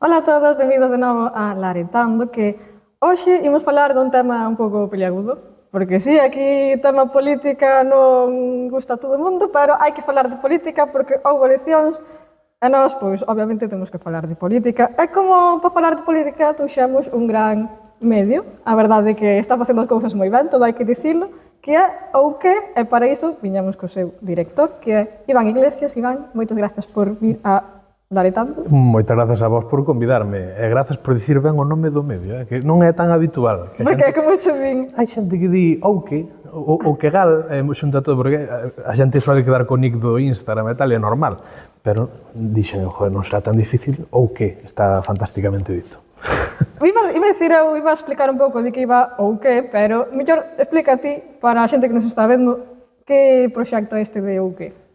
Ola a todos, benvidos de novo a Laretando, que hoxe imos falar dun tema un pouco peliagudo, porque sí, aquí tema política non gusta a todo o mundo, pero hai que falar de política porque houve eleccións e nós, pois, obviamente temos que falar de política. E como para falar de política trouxemos un gran medio, a verdade é que está facendo as cousas moi ben, todo hai que dicilo, que é ou que, e para iso viñamos co seu director, que é Iván Iglesias. Iván, moitas gracias por vir a Laretando. Moitas grazas a vos por convidarme e grazas por dicir ben o nome do medio, que non é tan habitual. Que Porque é como che din. hai xente que di Ouque, o que gal, xunta todo, porque a xente suele quedar con nick do Instagram e tal, e é normal. Pero dixen, joder, non será tan difícil, ou que está fantásticamente dito. Iba a dicir, eu iba a explicar un pouco de que iba ou que, pero mellor explica a ti, para a xente que nos está vendo, que proxecto é este de ou que?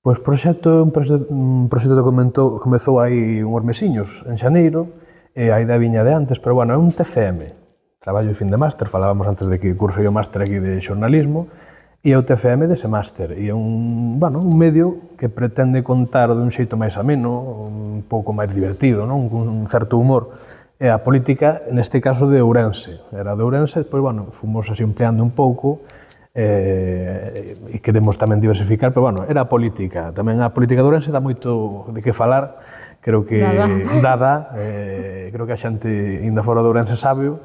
Pois proxecto é un proxecto que comezou hai uns mesiños, en xaneiro, e a idea viña de antes, pero bueno, é un TFM, traballo de fin de máster, falábamos antes de que curso o máster aquí de xornalismo, e é o TFM dese máster, e é un medio que pretende contar dun xeito máis ameno, un pouco máis divertido, non? Un certo humor, e a política, neste caso, de Ourense. Era de Ourense, pois, bueno, fomos así empleando un pouco, e queremos tamén diversificar, pero, bueno, era a política. Tamén a política de Ourense dá moito de que falar, creo que creo que a xente ainda fora de Ourense sábeo,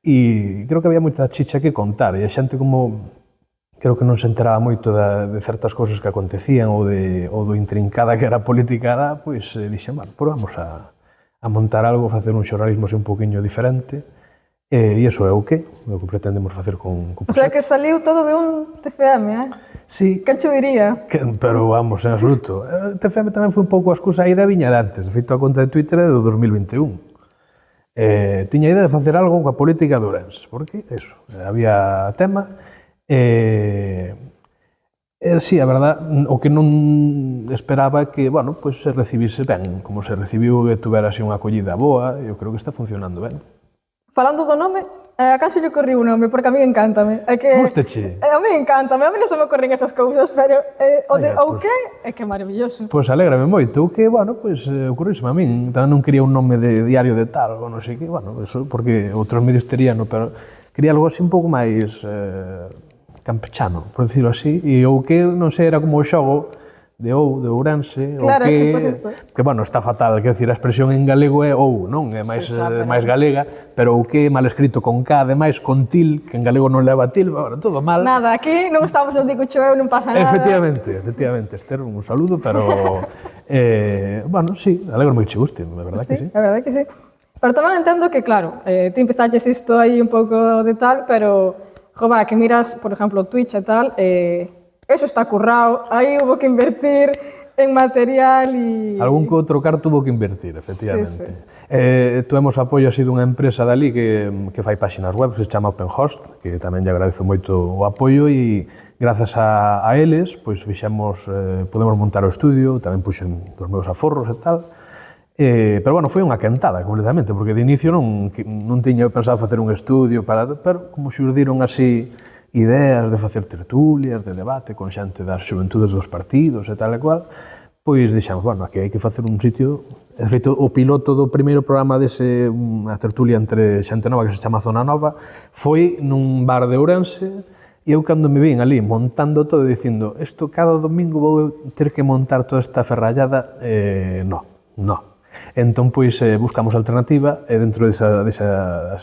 e creo que había moita chicha que contar, e a xente como creo que non se enteraba moito de certas cousas que acontecían ou do intrincada que era a política, pois dixen, bueno, pois vamos a montar algo, facer un xornalismo un poquinho diferente, e iso é o que pretendemos facer con O sea que saliu todo de un TFM, Sí. Que cho diría? Pero vamos, en absoluto. TFM tamén foi un pouco a excusa, a idea viña de antes. De feito, a conta de Twitter é do 2021. Tiña a idea de facer algo coa política de Ourense, porque, eso, había tema, sí, a verdad, o que non esperaba que, bueno, pois se recibise ben, como se recibiu e tuvera así unha acollida boa, eu creo que está funcionando ben. Falando do nome, acaso lle corriu un nome, porque a mí encántame. É que Gustache? A mí encántame, a mí non se me ocurren esas cousas, pero o de ou que é que é maravilloso. Pois alégrame moito, que, bueno, pois ocurríseme a min. Tamén non quería un nome de diario de tal, ou non sei que, bueno, eso, porque outros medios terían, pero quería algo así un pouco máis campechano, por decirlo así, e o que, non sei, era como o xogo de Ourense, claro, o que, bueno, está fatal, quer decir, a expresión en galego é ou, non? É máis, máis galega, pero o que mal escrito con K, ademais, con til, que en galego non leva til, bueno, todo mal. Nada, aquí non estamos no digo eu, non pasa nada. Efectivamente, Esther, un saludo, pero, bueno, sí, alegro-me que che guste, a verdade que sí. A verdade que sí. Pero tamén entendo que, claro, ti empezaches isto aí un pouco de tal, pero, jova, que miras, por exemplo, Twitch e tal, eso está currado, aí hubo que invertir en material e... Algún que outro carto hubo que invertir, efectivamente. Sí. Tuvemos apoio así dunha empresa dali que fai páxinas web, que se chama OpenHost, que tamén lle agradezo moito o apoio, e grazas a eles, pois fixemos, podemos montar o estudio, tamén puxen dos meus aforros e tal, pero, bueno, foi unha quentada completamente, porque de inicio non tiña pensado facer un estudio, pero como xurdiron así ideas de facer tertulias, de debate con xente das xuventudes dos partidos e tal e cual, pois dixamos, bueno, aquí hai que facer un sitio. De feito, o piloto do primeiro programa dese, unha tertulia entre xente nova que se chama Zona Nova, foi nun bar de Ourense, e eu cando me vin ali montando todo dicindo, isto cada domingo vou ter que montar toda esta ferrallada, no. Entón, pois, buscamos alternativa, e dentro desas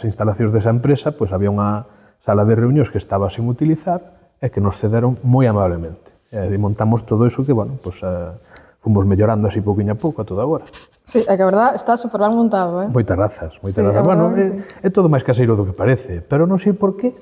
instalacións desa empresa, pois había unha sala de reunións que estaba sin utilizar e que nos cederon moi amablemente. E montamos todo iso que, bueno, pois, fomos mellorando así pouquinho a pouco a toda hora. Sí, é que a verdad está super ben montado, Moitas grazas. Sí, Bueno, é todo máis caseiro do que parece, pero non sei por qué,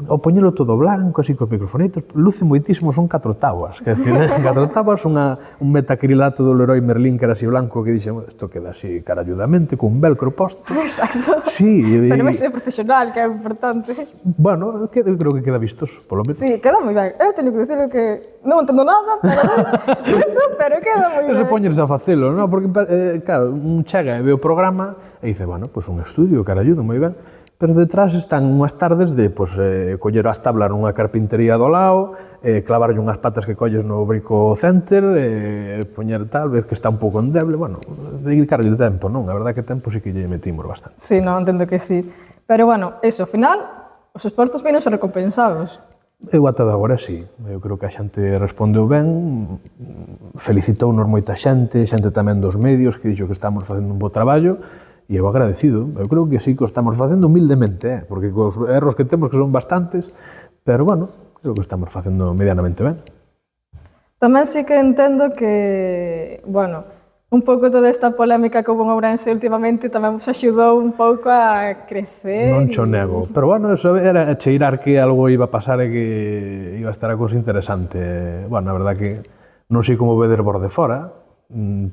ao poñelo todo blanco, así cos microfonitos, luce moitísimo, son 4 tábuas. Quer dizer, 4 tábuas, un metacrilato do Leroy Merlin que era así blanco, que dixen, isto queda así caralludamente, cun velcro posto. Exacto. Sí. Pero máis de profesional, que é importante. Bueno, creo que queda vistoso, polo menos. Sí, queda moi ben. Eu teño que dicir que non entendo nada, pero queda moi ben. Non se poñerse a facelo, non? Porque, claro, un chega e ve o programa e dice, bueno, pois un estudio, caralludo, moi ben. pero detrás están unhas tardes de coller as tablas nunha carpintería do lado, clavarlle unhas patas que colles no Brico Center, poñer tal, ver que está un pouco endeble, bueno, dedicarlle tempo, non? A verdade que tempo sí que lle metimos bastante. Sí, non, entendo que sí. Pero, bueno, eso, ao final, os esforzos vinos recompensados. Eu ata de agora sí, eu creo que a xente respondeu ben, felicitounos moita xente tamén dos medios que dixo que estamos facendo un bo traballo e eu agradecido, eu creo que sí que o estamos facendo humildemente, porque cos erros que temos que son bastantes, pero bueno, creo que estamos facendo medianamente ben. Tamén sí que entendo que, bueno, un pouco toda esta polémica que houve en Ourense últimamente tamén vos axudou un pouco a crecer. Non cho nego, pero bueno, eso era cheirar que algo iba a pasar e que iba a estar a cousa interesante. Bueno, a verdad que non sei como veder por de fora,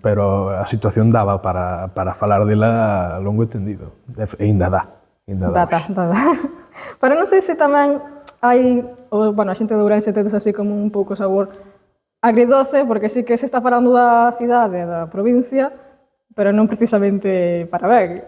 pero a situación daba para falar dela longo e tendido. E ainda dá. Dá. Pero non sei se tamén hai, bueno, a xente de Ourense tedes así como un pouco sabor agridoce, porque sí que se está falando da cidade, da provincia, pero non precisamente para ben.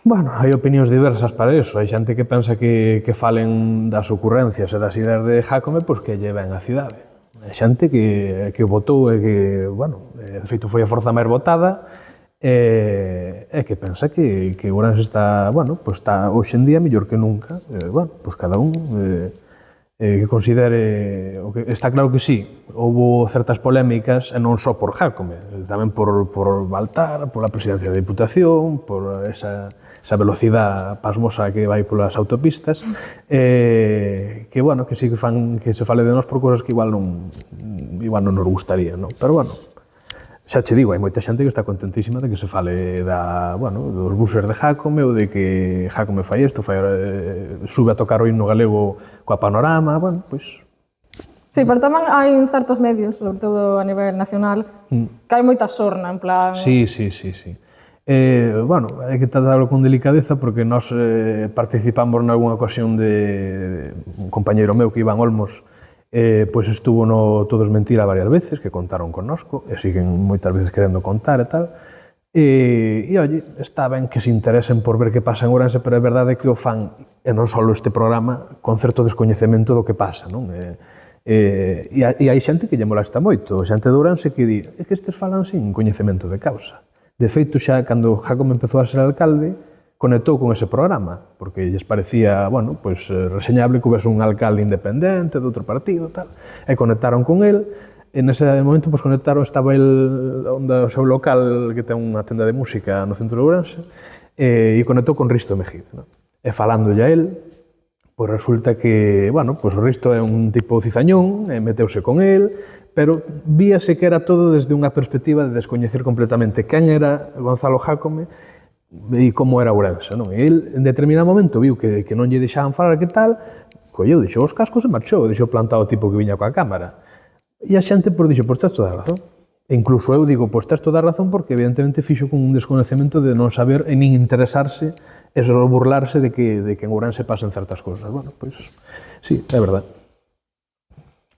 Bueno, hai opinións diversas para iso. Hai xente que pensa que falen das ocurrencias e das ideas de Jácome, pois que lle ven a cidade. Hai xente que votou e que, bueno, de feito foi a forza máis votada e que pensa que Ourense está, bueno, pois está hoxe en día mellor que nunca. Bueno, pois cada un que considere, está claro que sí, houve certas polémicas, e non só por Jácome, tamén por Baltar, pola presidencia da Diputación, por esa velocidade pasmosa que vai polas autopistas, que, bueno, que sí que fan que se fale de nós por cosas que igual non nos gustaría, non? Pero, bueno, xa che digo, hai moita xente que está contentísima de que se fale dos buses de Jácome ou de que Jácome fai isto, sube a tocar o himno galego coa Panorama, bueno, pois... Sí, pero tamén hai certos medios, sobre todo a nivel nacional, que hai moita sorna, en plan... Sí. Bueno, hai que tratarlo con delicadeza porque nós participamos nalgúna ocasión de un compañeiro meu que Iván Olmos pois estuvo no Todos Mentira varias veces, que contaron connosco, e siguen moitas veces querendo contar e tal. E oye, está ben que se interesen por ver que pasa en Ourense, pero é verdade que o fan, e non só este programa, con certo descoñecemento do que pasa, non? E hai xente que lle molesta moito, xente de Ourense que di que estes falan sin coñecemento de causa. De feito, xa cando Jácome empezou a ser alcalde, conectou con ese programa, porque lles parecía, bueno, pois reseñable que houvese un alcalde independente de outro partido, tal, e conectaron con el, e nese momento, pois conectaron, estaba el onde o seu local, que ten unha tenda de música no centro de Ourense, e conectou con Risto Mejide, non? E falándolle a el, pois resulta que, bueno, pois o Risto é un tipo cizañón, e meteuse con el, pero víase que era todo desde unha perspectiva de descoñecer completamente quen era Gonzalo Jácome e como era Ourense, non? E el, en determinado momento, viu que non lle deixaban falar que tal, colleu, deixou os cascos e marchou, deixou plantado o tipo que viña coa cámara. E a xente, pois, dixo, pois, tes toda a razón. E incluso eu digo, pois, tes toda a razón, porque evidentemente fixo con un desconocemento de non saber e nin interesarse e só burlarse de que en Ourense pasen certas cousas. Bueno, pois, sí, é verdade.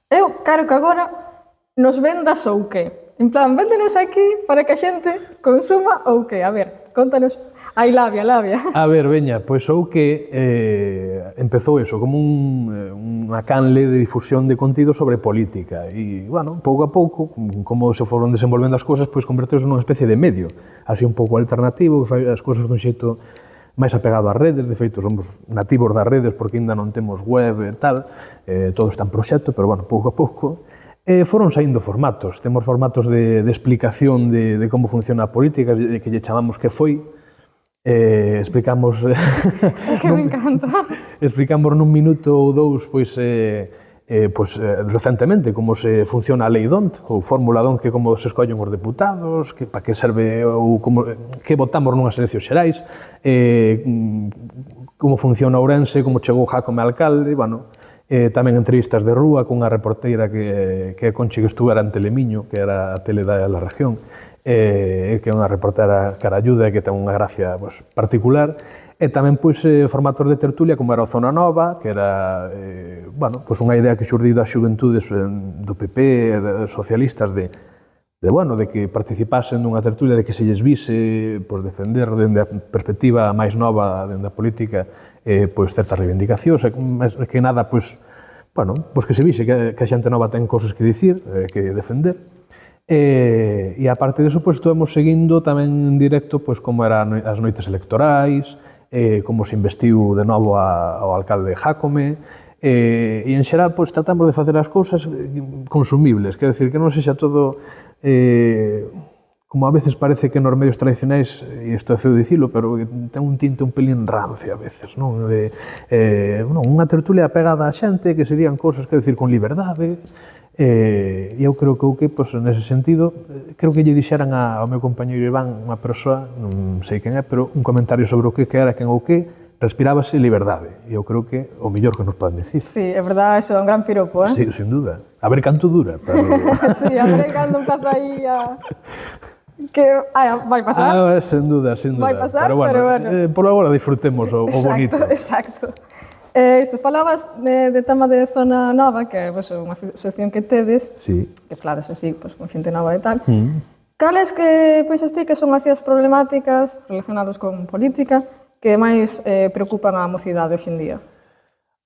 Eu quero que agora nos vendas ou que? En plan, véndenos aquí para que a xente consuma ou que? A ver, contanos. Ai, labia. A ver, veña, pois ou que empezou eso, como unha canle de difusión de contido sobre política. E, bueno, pouco a pouco, como se foron desenvolvendo as cousas, pois converteuse nunha especie de medio, así un pouco alternativo, que fai as cousas dun xeito máis apegado ás redes. De feito, somos nativos das redes porque ainda non temos web e tal, todo está en proxecto, pero, bueno, pouco a pouco. Foron saindo formatos. Temos formatos de explicación de como funciona a política, que lle chamamos Que Foi. Explicamos... Que me encanta. Explicamos nun minuto ou dous, pois, recentemente, como se funciona a Lei DONT, ou Fórmula DONT, que como se escollen os deputados, que para que serve, ou que votamos nunhas eleccións xerais, como funciona Ourense, como chegou Jácome alcalde, bueno... tamén entrevistas de rúa cunha reporteira que Conchi que estuvera en Telemiño, que era a tele da región, que é unha reportera caralluda e que ten unha gracia particular, e tamén formatos de tertulia como era o Zona Nova, que era unha idea que xurdiu das xuventudes do PP e dos socialistas de de que participasen nunha tertulia, de que se lles vise pois, defender dende a perspectiva máis nova dende a política pois, certas reivindicacións, que nada, pois, bueno, pois que se vise que a xente nova ten cosas que dicir, que defender. E aparte disso, pois, estuvemos seguindo tamén en directo pois, como eran as noites electorais, como se investiu de novo ao alcalde Jácome, e en xeral pois, tratamos de facer as cousas consumibles, quer decir, que non sexa todo como a veces parece que nos medios tradicionais, e isto é feo dicilo, pero ten un tinte un pelín rancio a veces, non? Unha tertulia pegada á xente, que se digan cousas, quer decir, con liberdade, e eu creo que, pois, nese sentido, creo que lle dixeran ao meu compañeiro Iván, unha persoa, non sei quen é, pero un comentario sobre o que era, quen ou que, respirábase liberdade. E eu creo que o mellor que nos poden dicir. Sí, é verdade, iso é un gran piropo, Sí, sin duda. A ver canto dura, pero... Sí, a ver cando empeza aí a... Que vai pasar. Sin duda, sin duda. Vai pasar, pero bueno. Por agora disfrutemos o bonito. Exacto. Iso, falabas de tema de Zona Nova, que é pues, unha sección que tedes, Sí. que falades así, pues, con xente nova e tal. Cales que pensas ti que son así as problemáticas relacionadas con política que máis preocupan a mocidade hoxe en día?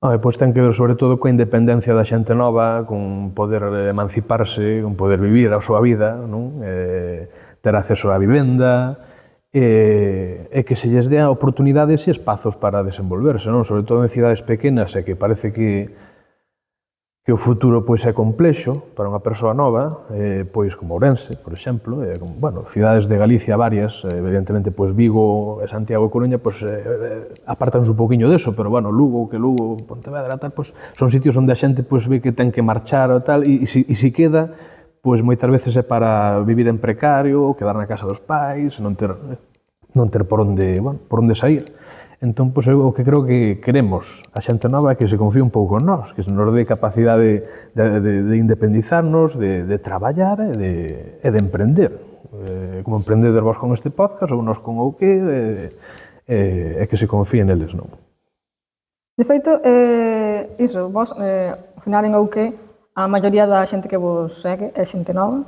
Pois ten que ver sobre todo coa independencia da xente nova, con poder emanciparse, con poder vivir a súa vida, non? Ter acceso á vivenda, e que se lles dea oportunidades e espazos para desenvolverse, non? Sobre todo en cidades pequenas, e que parece que o futuro pois é complexo para unha persoa nova, pois como Ourense, por exemplo, bueno, cidades de Galicia varias, evidentemente pois Vigo e Santiago e Coruña, pois apartanse un poquinho deso, pero bueno, Lugo, Pontevedra, tal, pois son sitios onde a xente pois ve que ten que marchar ou tal, e si queda, pois moitas veces é para vivir en precario, quedar na casa dos pais, non ter por onde sair. Entón, pois, eu o que creo que queremos a xente nova é que se confíe un pouco en nós, que se nos dé capacidade de independizarnos, de traballar e de emprender. Como emprendeder vos con este podcast, ou nós con o que, e que se confíe neles, non? De feito, iso, vos, ao final en Ouque, a maioría da xente que vos segue é xente nova?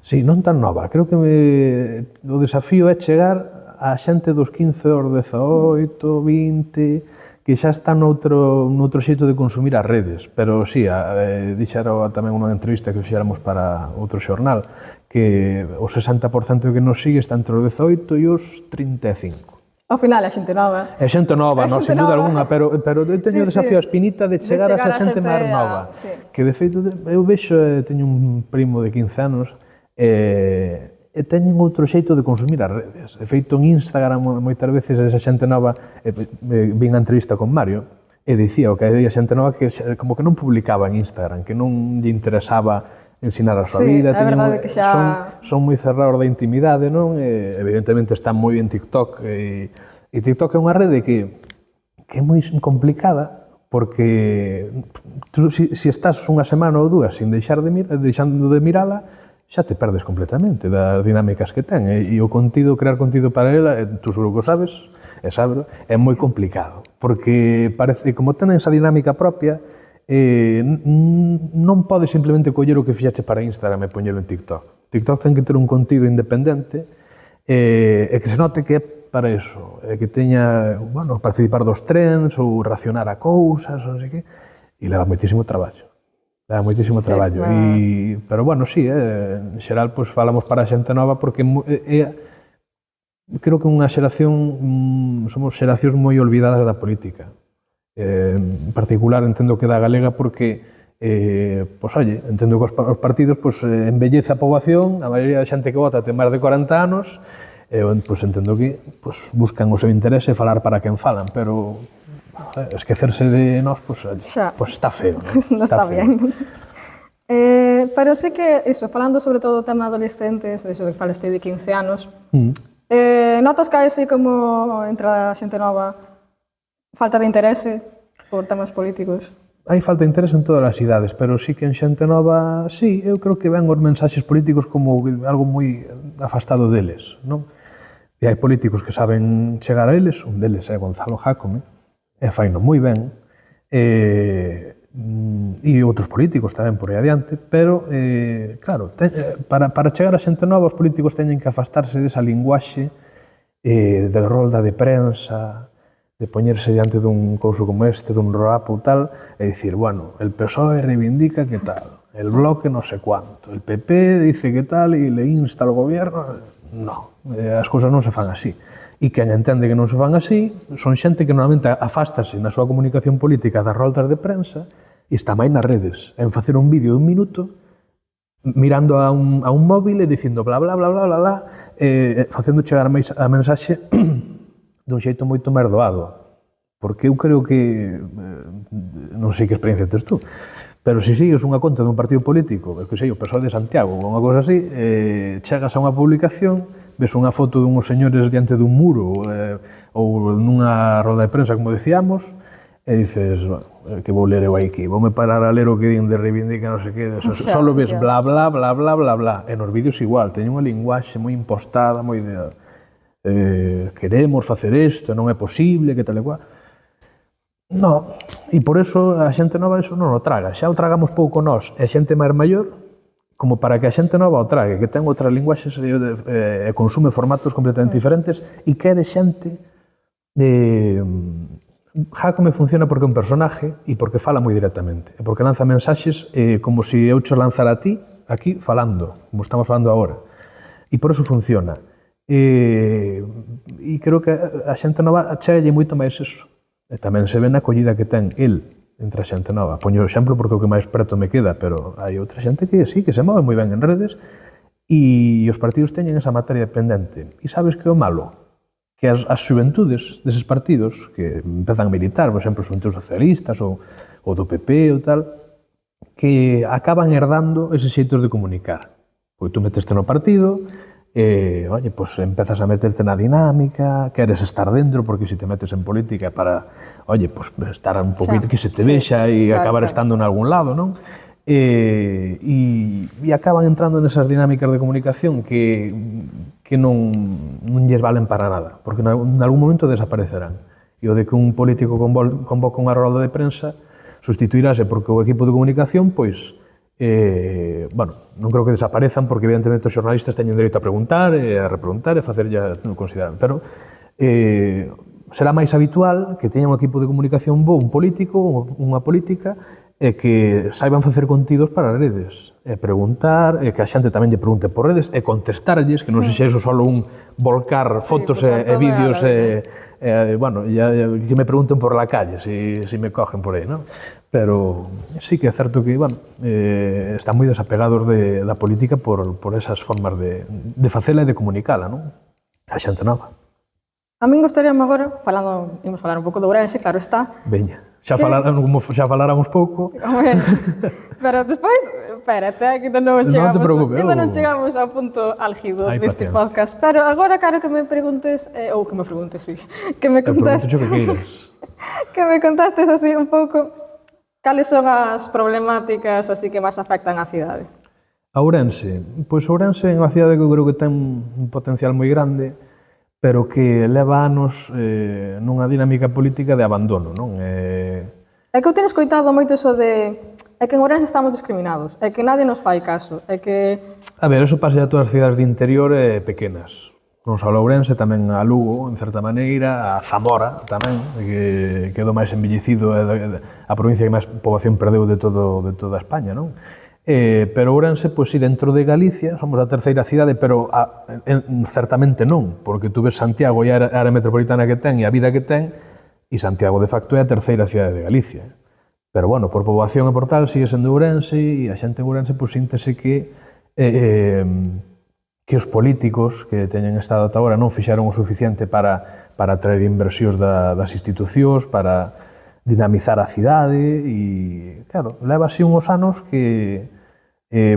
Sí, non tan nova. Creo que o desafío é chegar a xente dos 15 aos 18, 20, que xa está noutro xeito de consumir as redes. Pero sí, dixera tamén unha entrevista que fixéramos para outro xornal, que o 60% que nos sigue está entre os 18 e os 35. Ao final é xente nova. É xente nova, non, sin duda alguna, pero eu teño o desafío a espinita de chegar a esa xente máis nova. Que, de feito, eu vexo, teño un primo de 15 anos, e teñen outro xeito de consumir as redes. De feito, en Instagram, moitas veces, esa xente nova, vin a entrevista con Mario, e dicía que había xente nova que como que non publicaba en Instagram, que non lle interesaba ensinar a súa vida. É verdade que xa... Son moi cerrados da intimidade, non? Evidentemente están moi en TikTok, e TikTok é unha rede que é moi complicada, porque se estás unha semana ou dúas deixando de mirala, xa te perdes completamente das dinámicas que ten. E o crear contido para ela, tú seguro que o sabes, é moi complicado. Porque parece, como ten esa dinámica propia, non podes simplemente coller o que fixache para Instagram e poñelo en TikTok. TikTok ten que ter un contido independente e que se note que é para eso, que teña, participar dos trends ou reaccionar a cousas, non sei que, e leva moitísimo traballo. Traballo. Pero, sí, en xeral, falamos para a xente nova porque creo que unha xeración, somos xeracións moi olvidadas da política. En particular, entendo que da galega porque, entendo que os partidos embellece a poboación, a maioría da xente que vota ten máis de 40 anos, entendo que buscan o seu interese e falar para quen falan, pero... esquecerse de nós, está feo, non? Non está bien. Pero sí que, falando sobre todo do tema adolescentes, iso que falaste de 15 anos, notas que hai así como entre a xente nova falta de interese por temas políticos? Hai falta de interese en todas as idades, pero sí que en xente nova, sí, eu creo que ven os mensaxes políticos como algo moi afastado deles, non? E hai políticos que saben chegar a eles, un deles é Gonzalo Jácome, e faino moi ben, e outros políticos tamén por aí adiante, pero, claro, para chegar a xente nova, os políticos teñen que afastarse desa linguaxe de rolda de prensa, de poñerse diante dun couso como este, dun rapo tal, e dicir, bueno, el PSOE reivindica que tal, el Bloque no sé cuánto, el PP dice que tal e le insta al gobierno. No, as cousas non se fan así. E quen entende que non se fan así son xente que normalmente afástase na súa comunicación política das roldas de prensa e está máis nas redes, en facer un vídeo de 1 minuto mirando a un móvil e dicindo bla bla bla bla bla bla, facendo chegar a mensaxe dun xeito moito máis doado. Porque eu creo que, non sei que experiencia tes tú, pero se sigues unha conta dun partido político, que sei, o PSOE de Santiago, ou unha cosa así, chegas a unha publicación, ves unha foto dunhos señores diante dun muro ou nunha roda de prensa, como decíamos, e dices, bueno, que vou ler eu aquí, voume parar a ler o que din de reivindica non sei que, solo ves bla bla bla bla bla bla, e nos vídeos igual, teñen unha linguaxe moi impostada, moi de queremos facer isto, non é posible, que tal e cual. No, e por eso a xente nova eso non o traga, xa o tragamos pouco nós, e a xente máis maior, como para que a xente nova o trague, que ten outras linguaxes e consume formatos completamente diferentes e quere xente Jácome funciona porque é un personaje e porque fala moi directamente, e porque lanza mensaxes como se eu cho lanzara a ti aquí falando, como estamos falando agora, e por eso funciona. E creo que a xente nova chegalle moito máis eso, e tamén se ve na acollida que ten el entre a xente nova. Poño o exemplo porque o que máis preto me queda, pero hai outra xente que sí, que se move moi ben en redes e os partidos teñen esa materia pendente. E sabes que é o malo? Que as xuventudes deses partidos que empezan a militar, por exemplo, os xuventudes socialistas ou do PP ou tal, que acaban herdando eses xeitos de comunicar. Porque tú meteste no partido, pues empezas a meterte na dinámica, queres estar dentro, porque se te metes en política para, pues estar un poquito que se te vexa e acabar estando en algún lado, non? E acaban entrando nesas dinámicas de comunicación que non lles valen para nada, porque en algún momento desaparecerán. E o de que un político convoca unha roda de prensa sustituirase porque o equipo de comunicación, pois, non creo que desaparezan, porque evidentemente os xornalistas teñen dereito a preguntar e a repreguntar e a facer ya consideran, pero será máis habitual que teña un equipo de comunicación bo, un político, unha política, e que saiban facer contidos para as redes, e preguntar, e que a xente tamén lle pregunte por redes, e contestarlles, que non se xa iso só un volcar fotos e vídeos, bueno, que me pregunten por la calle, si me cogen por aí, non? Pero sí que é certo que, bueno, están moi desapegados da política por esas formas de facela e de comunicala, non? A xente nova. A min gostaríame agora, imos falar un pouco de Ourense, claro está. Veña. Xa faláramos pouco. Pero despois, espérate, que ainda non chegamos, non te preocupes, ainda non chegamos ao punto álgido deste podcast. Pero agora quero que me preguntes, ou que me preguntes, sí, que me contastes, que me contastes así un pouco cales son as problemáticas así que máis afectan á cidade. A Ourense? Pois Ourense é unha cidade que eu creo que ten un potencial moi grande, pero que leva anos nunha dinámica política de abandono, non? É que eu teño escoitado moito iso de é que en Ourense estamos discriminados, é que nadie nos fai caso, é que... A ver, eso pasa a todas as cidades de interior pequenas. Non só a Ourense, tamén a Lugo, en certa maneira, a Zamora tamén, que é do máis envellecido, a provincia que máis poboación perdeu de toda España, non? Pero Ourense, pois, si dentro de Galicia, somos a terceira cidade, pero certamente non, porque tú ves Santiago e a área metropolitana que ten e a vida que ten, e Santiago, de facto, é a terceira cidade de Galicia. Pero, bueno, por poboación e por tal, sigue sendo Ourense, e a xente en Ourense, pois, síntese que os políticos que teñen estado ata agora non fixeron o suficiente para atraer inversións das institucións, para dinamizar a cidade e, claro, leva así uns anos que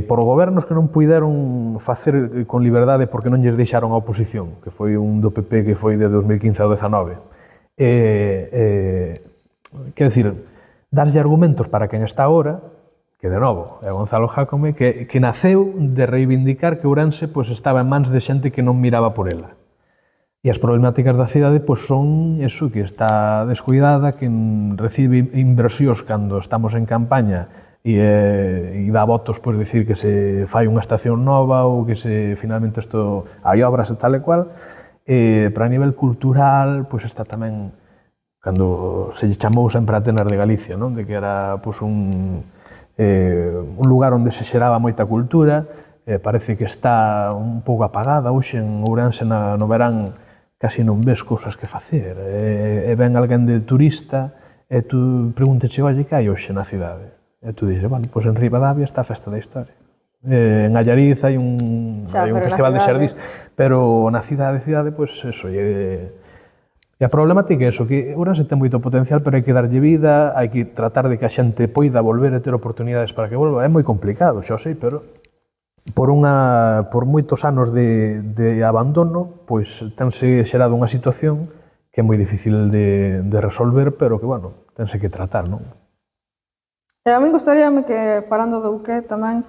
por gobernos que non puideron facer con liberdade porque non lles deixaron a oposición, que foi un do PP que foi de 2015 ao 19. Quer dicir, darlle argumentos para quen está agora, que de novo é Gonzalo Jácome, que naceu de reivindicar que Ourense pois, estaba en mans de xente que non miraba por ela. E as problemáticas da cidade pois, son eso, que está descuidada, que recibe inversións cando estamos en campaña e dá votos pois, decir que se fai unha estación nova ou que se finalmente isto hai obras e tal e cual. Pero a nivel cultural pois, está tamén cando se lle chamou sempre a Atenas de Galicia, non? De que era pois, un lugar onde se xeraba moita cultura, parece que está un pouco apagada. Hoxe en Ourense no verán casi non ves cousas que facer. Ven alguén de turista e tú pregúntache, oye, que hai hoxe na cidade? E tú dices, bueno, pois en Ribadavia está a Festa da Historia. En Allariz hai un festival de xardís, pero na cidade, pois eso, e a problemática é eso, que Ourense ten moito potencial, pero hai que darlle vida, hai que tratar de que a xente poida volver a ter oportunidades para que volva. É moi complicado, xa o sei, pero por moitos anos de abandono, pois tense xerado unha situación que é moi difícil de resolver, pero que, bueno, tense que tratar, non? A min gustaríame que, falando do UQ tamén,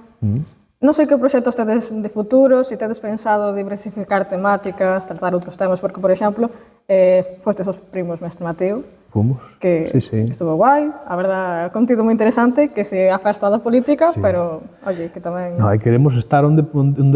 non sei que proxectos tedes de futuro, se tedes pensado diversificar temáticas, tratar outros temas, porque, por exemplo, fostes os primos Mestre Mateo, Fomos, que sí. estuvo guai, a verdad, contido moi interesante, que se afasta da política, Sí. pero, oye, que tamén... No, queremos estar onde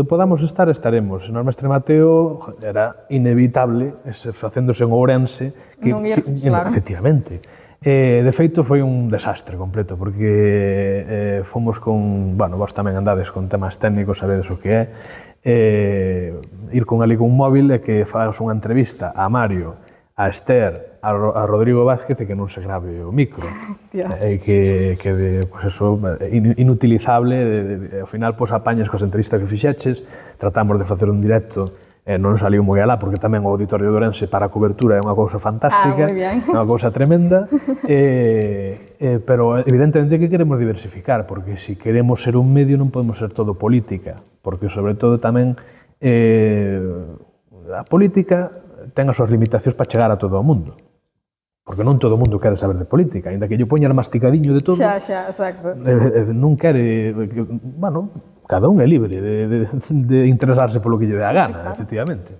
podamos estar, estaremos. No Mestre Mateo era inevitable, facéndose en Ourense, Non ir, claro. efectivamente. De feito, foi un desastre completo, porque fomos con... Bueno, vos tamén andades con temas técnicos, sabedes o que é. Ir con ali con un móvil e que fagas unha entrevista a Mario, a Esther, a Rodrigo Vázquez e que non se grave o micro. E que pues eso, inutilizable, ao final pues, apañas coas entrevistas que fixeches, tratamos de facer un directo, non saliu moi alá, porque tamén o Auditorio de Ourense para a cobertura é unha cousa fantástica, unha cousa tremenda, pero evidentemente que queremos diversificar, porque se queremos ser un medio non podemos ser todo política, porque sobre todo tamén a política ten as súas limitacións para chegar a todo o mundo. Porque non todo o mundo quere saber de política, ainda que lle poñan masticadiño de todo. Xa, exacto. Non quere... Bueno, cada un é libre de interesarse polo que lle dé a gana, efectivamente.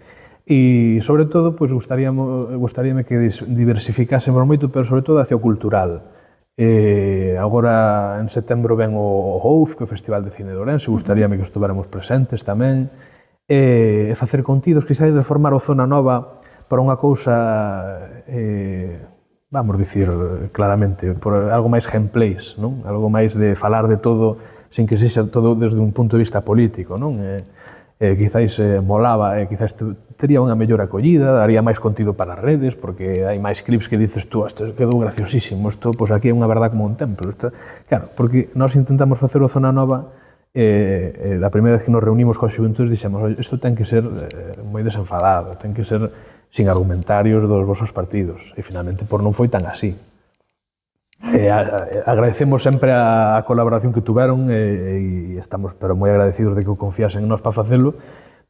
E, sobre todo, pues, gustaríame que diversificásemos moito, pero sobre todo hacia o cultural. Agora, en setembro, ven o OUF, que é o Festival de Cine de Ourense, gustaríame que estuveramos presentes tamén, e facer contidos, quizás de formar o Zona Nova para unha cousa, vamos dicir claramente, por algo máis gameplays, non? Algo máis de falar de todo sin que sexa todo desde un punto de vista político, non? Quizáis molaba, quizáis tería unha mellor acollida, daría máis contido para as redes, porque hai máis clips que dices tú, isto quedou graciosísimo, isto, pois aquí é unha verdad como un templo. Isto, claro, porque nós intentamos facer o Zona Nova, a primeira vez que nos reunimos coas xuventudes dixemos, isto ten que ser moi desenfadado, ten que ser sin argumentarios dos vosos partidos, e finalmente por non foi tan así. Agradecemos sempre a colaboración que tuveron e estamos pero moi agradecidos de que confiasen en nós para facelo,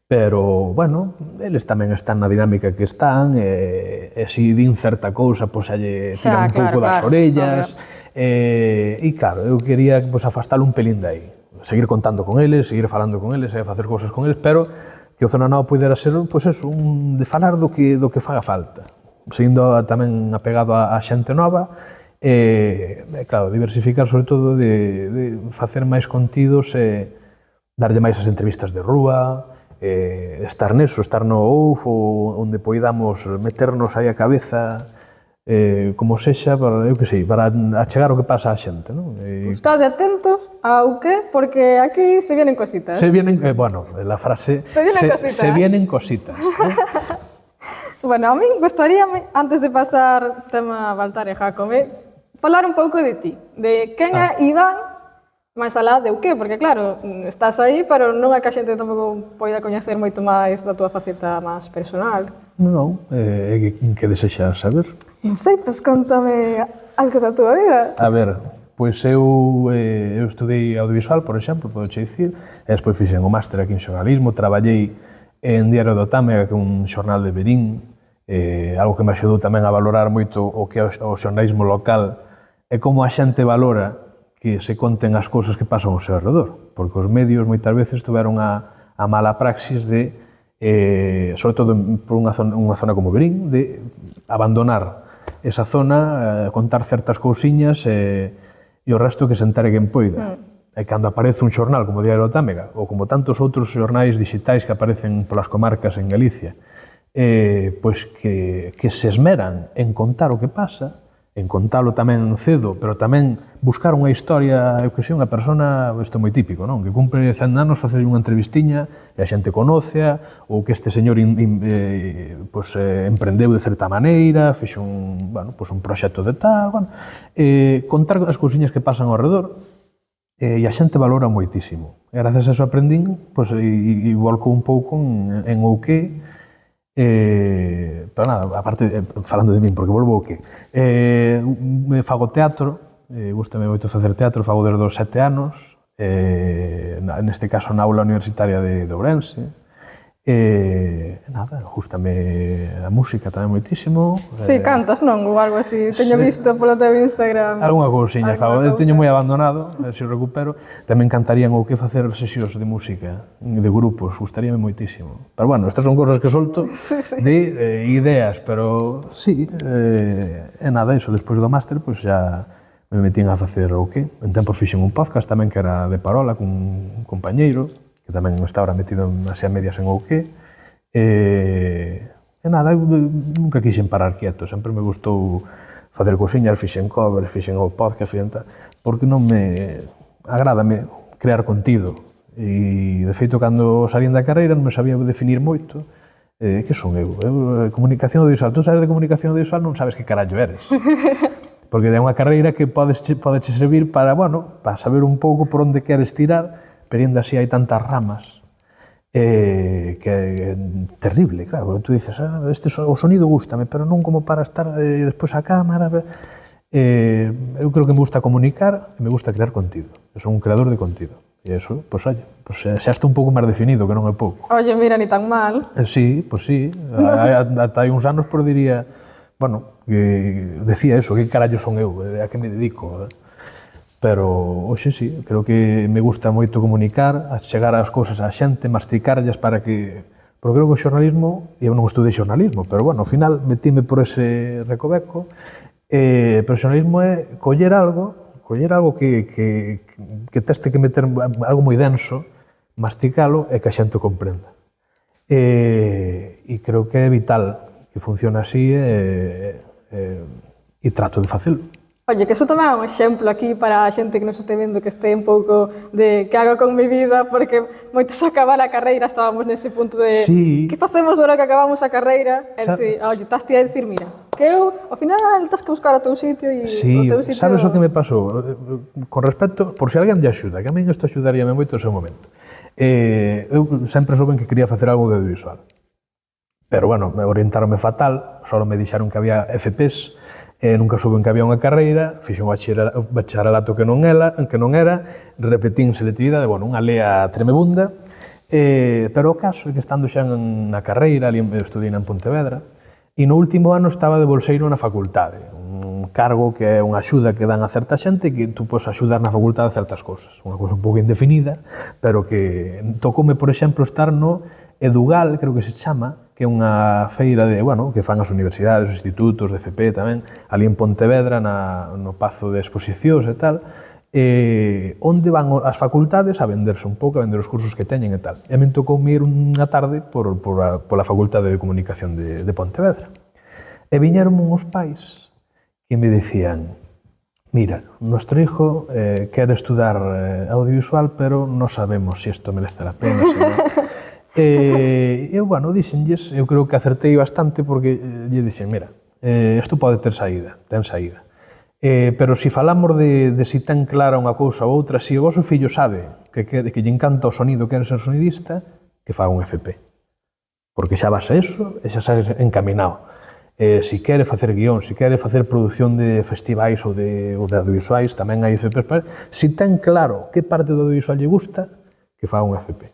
pero, bueno, eles tamén están na dinámica que están, e se din certa cousa, pois lle tiran un pouco das orellas, e claro, eu quería afastalo un pelín de aí, seguir contando con eles, seguir falando con eles, e facer cousas con eles, pero que o Zona Nova pudera ser, pois eso, de falar do que faga falta, sendo tamén apegado a xente nova, claro, diversificar sobre todo de facer máis contidos e darlle máis as entrevistas de rúa, estar neso, estar no OUF, onde poidamos meternos aí a cabeza, como sexa, para, eu que sei, para achegar o que pasa á xente, non? Estade atentos ao que, porque aquí se vienen cositas. Se vienen, bueno, la frase, se vienen cositas. Bueno, a mí gustaríame, antes de pasar tema Baltar e Jácome, falar un pouco de ti, de quen é Iván, máis alá de o que, porque claro, estás aí, pero non é que a xente tampouco poida coñecer moito máis da túa faceta máis personal. Non, que desexas saber? Non sei, pois contame algo da túa vida. A ver, pois eu estudei audiovisual, por exemplo, podoche dicir, e despois fixen o máster aquí en xornalismo, traballei en Diario do Tame, que é un xornal de Verín, algo que me axudou tamén a valorar moito o que é o xornalismo local e como a xente valora que se conten as cousas que pasan ao seu alrededor, porque os medios moitas veces tuveron a mala praxis de sobre todo por unha zona como Verín, de abandonar esa zona, contar certas cousiñas e o resto que se entere quen poida. E cando aparece un xornal como Diario da Támega ou como tantos outros xornais digitais que aparecen polas comarcas en Galicia, pois que se esmeran en contar o que pasa, en contalo tamén cedo, pero tamén buscar unha historia, eu que sei, unha persona, isto é moi típico, non? Que cumpre 100 anos facer unha entrevistiña e a xente conócea, ou que este señor emprendeu de certa maneira, fixo un proxecto de tal, contar as cousiñas que pasan ao redor, e a xente valora moitísimo. E gracias a eso aprendín, e volco un pouco en o que, pero nada, aparte, falando de min, porque volvo ao que, fago teatro, gustame moito facer teatro, fago desde os 7 anos, neste caso na aula universitaria de Ourense, nada, gustame a música tamén moitísimo. Si, cantas, non? Ou algo así, teño visto polo teu Instagram. Algunha cousiña fago, teño moi abandonado, a ver se recupero. Tamén cantarían ou que facer sesións de música, de grupos, gustaríame moitísimo. Pero bueno, estas son cousas que solto de ideas, pero sí, é nada, iso, despois do máster, pois xa me metín a facer o que. En tempo fixen un podcast tamén que era de parola, cun compañeiro, que tamén está ahora metido así a medias en o que. E nada, eu nunca quixen parar quieto, sempre me gustou facer cousiñas, fixen covers, fixen o podcast, fixen tal, porque non me agrádame crear contido. E, de feito, cando salín da carreira non me sabía definir moito. Que son eu? Comunicación audiovisual. Tú sabes de comunicación audiovisual, non sabes que carallo eres. Porque é unha carreira que pode servir para, para saber un pouco por onde queres tirar, pero ainda así hai tantas ramas que é terrible, claro, tú dices, o sonido gústame, pero non como para estar despois a cámara. Eu creo que me gusta comunicar e me gusta crear contido. Eu son un creador de contido. E iso, pois xa está un pouco máis definido, que non é pouco. Oye, mira, ni tan mal. Sí, pois sí. Ata hai uns anos, diría, que decía eso, que carallo son eu, a que me dedico, pero hoxe sí, creo que me gusta moito comunicar, chegar as cousas á xente, masticarllas para que... Porque creo que o xornalismo, eu non estudei xornalismo, pero ao final metíme por ese recoveco, pero o xornalismo é coller algo que teste que meter algo moi denso, masticalo e que a xente comprenda. E creo que é vital que funcione así e trato de facelo. Oye, que iso tamén é un exemplo aquí para a xente que nos este vendo que este un pouco de que hago con mi vida, porque moitos a acabar a carreira estábamos nese punto de que facemos agora que acabamos a carreira? E dicir, oye, estás ti a dicir, mira, que eu, ao final, tens que buscar o teu sitio e o teu sitio... Sabes o que me pasou? Con respecto, por se alguén lle axuda, que a min isto axudaríame moito no seu momento. Eu sempre souben que quería facer algo de audiovisual. Pero, me orientaronme fatal, só me dixeron que había FPs, nunca souben que había unha carreira, fixen un bacharelato que non era, repetín selectividade, unha lea tremebunda, pero o caso é que estando xa na carreira, ali estudei en Pontevedra, e no último ano estaba de bolseiro na facultade, un cargo que é unha axuda que dan a certa xente que tú podes axudar na facultade a certas cousas, unha cousa un pouco indefinida, pero que tocoume, por exemplo, estar no Edugal, creo que se chama, que é unha feira que fan as universidades, os institutos de FP tamén, ali en Pontevedra, no Pazo de Exposicións e tal, onde van as facultades a venderse un pouco, a vender os cursos que teñen e tal. E a min tocou ir unha tarde pola Facultade de Comunicación de Pontevedra. E viñeron uns pais que me dicían, mira, nuestro hijo quere estudar audiovisual, pero non sabemos se isto merece a pena, se non... Eu, dixenlles, eu creo que acertei bastante porque lle dixen, mira, isto pode ter saída, ten saída. Pero se falamos de si ten clara unha cousa ou outra, se o vosso fillo sabe que lle encanta o sonido, quere ser sonidista, que faga un FP. Porque xa vas a eso e xa sabes encaminado. Se quere facer guión, se quere facer produción de festivais ou de audiovisuais, tamén hai FPs. Se ten claro que parte do audiovisual lle gusta, que faga un FP.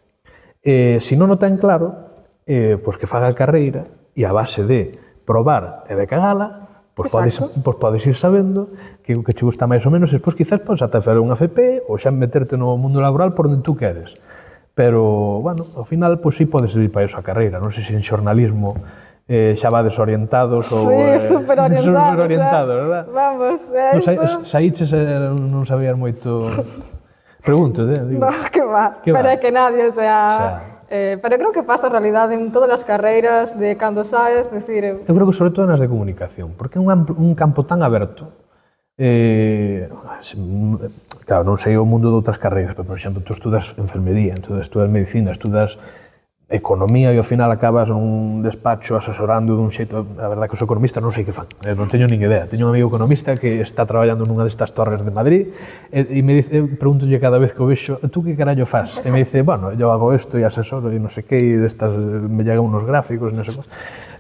Se non o ten claro, pois que faga a carreira e a base de probar e de cagala, pois podes ir sabendo que o que che gusta máis ou menos, e despois quizás podes ata facer unha FP ou xa meterte no mundo laboral por onde tú queres. pero, bueno, ao final, pois sí pode servir para iso a carreira. Non sei se en xornalismo xa vades orientados ou... Sí, super orientados, verdad? Vamos, Tú isto... saíches e non sabías moito... Pregunto, digo. No, que va, Que pero va? é que nadie, o sea... pero creo que pasa en realidad en todas as carreiras de cando saes, decir... Eu creo que sobre todo nas de comunicación, porque é un campo tan aberto. Claro, non sei o mundo de outras carreiras, pero, por exemplo, tú estudas enfermería, estudas medicina, estudas economía e ao final acabas nun despacho asesorando dun xeito, a verdade que os economistas non sei que fan, non teño nin idea. Teño un amigo economista que está traballando nunha destas torres de Madrid e me dice, pregúntolle cada vez que o vexo, tú que carallo fas? E me dice, bueno, eu hago isto e asesoro e non sei que, e destas me llegan unos gráficos, non sei que.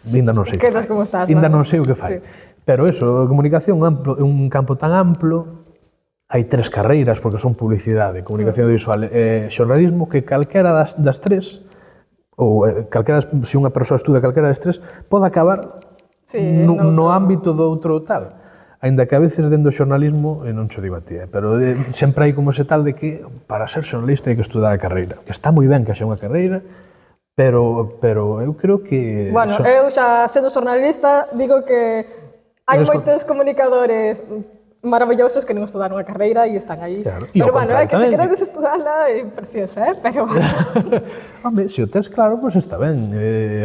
Ainda non sei que Quedas como estás, ainda non vamos. sei o que fai. Sí. Pero eso, a comunicación é un campo tan amplo, hai 3 carreiras, porque son publicidade, comunicación audiovisual e xornalismo, que calquera das 3, ou calquera, se unha persoa estuda calquera das 3, pode acabar no ámbito do outro tal. Ainda que a veces dentro do xornalismo, e non xo digo a ti, pero sempre hai como ese tal de que para ser xornalista hai que estudar a carreira. Está moi ben que haxa unha carreira, pero eu creo que... Bueno, eu xa sendo xornalista digo que hai moitos comunicadores maravillosos que non estudaron a carreira e están aí. Claro. Pero bueno, é que se queredes estudala é preciosa, pero... Home, se o tes claro, pois está ben.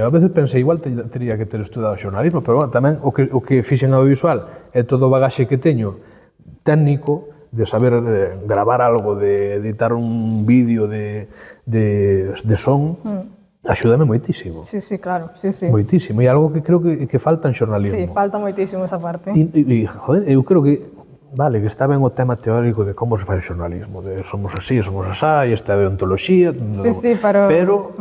A veces pensei, igual teria que ter estudado xornalismo, pero bueno, tamén o que fixen audiovisual é todo o bagaxe que teño técnico de saber gravar algo, de editar un vídeo de son, axúdame moitísimo. Sí, claro, sí. Moitísimo, e algo que creo que falta en xornalismo. Sí, falta moitísimo esa parte. E joder, eu creo que vale, que está ben o tema teórico de como se fai o xornalismo, de somos así, somos asá, e esta deontoloxía... Sí, pero...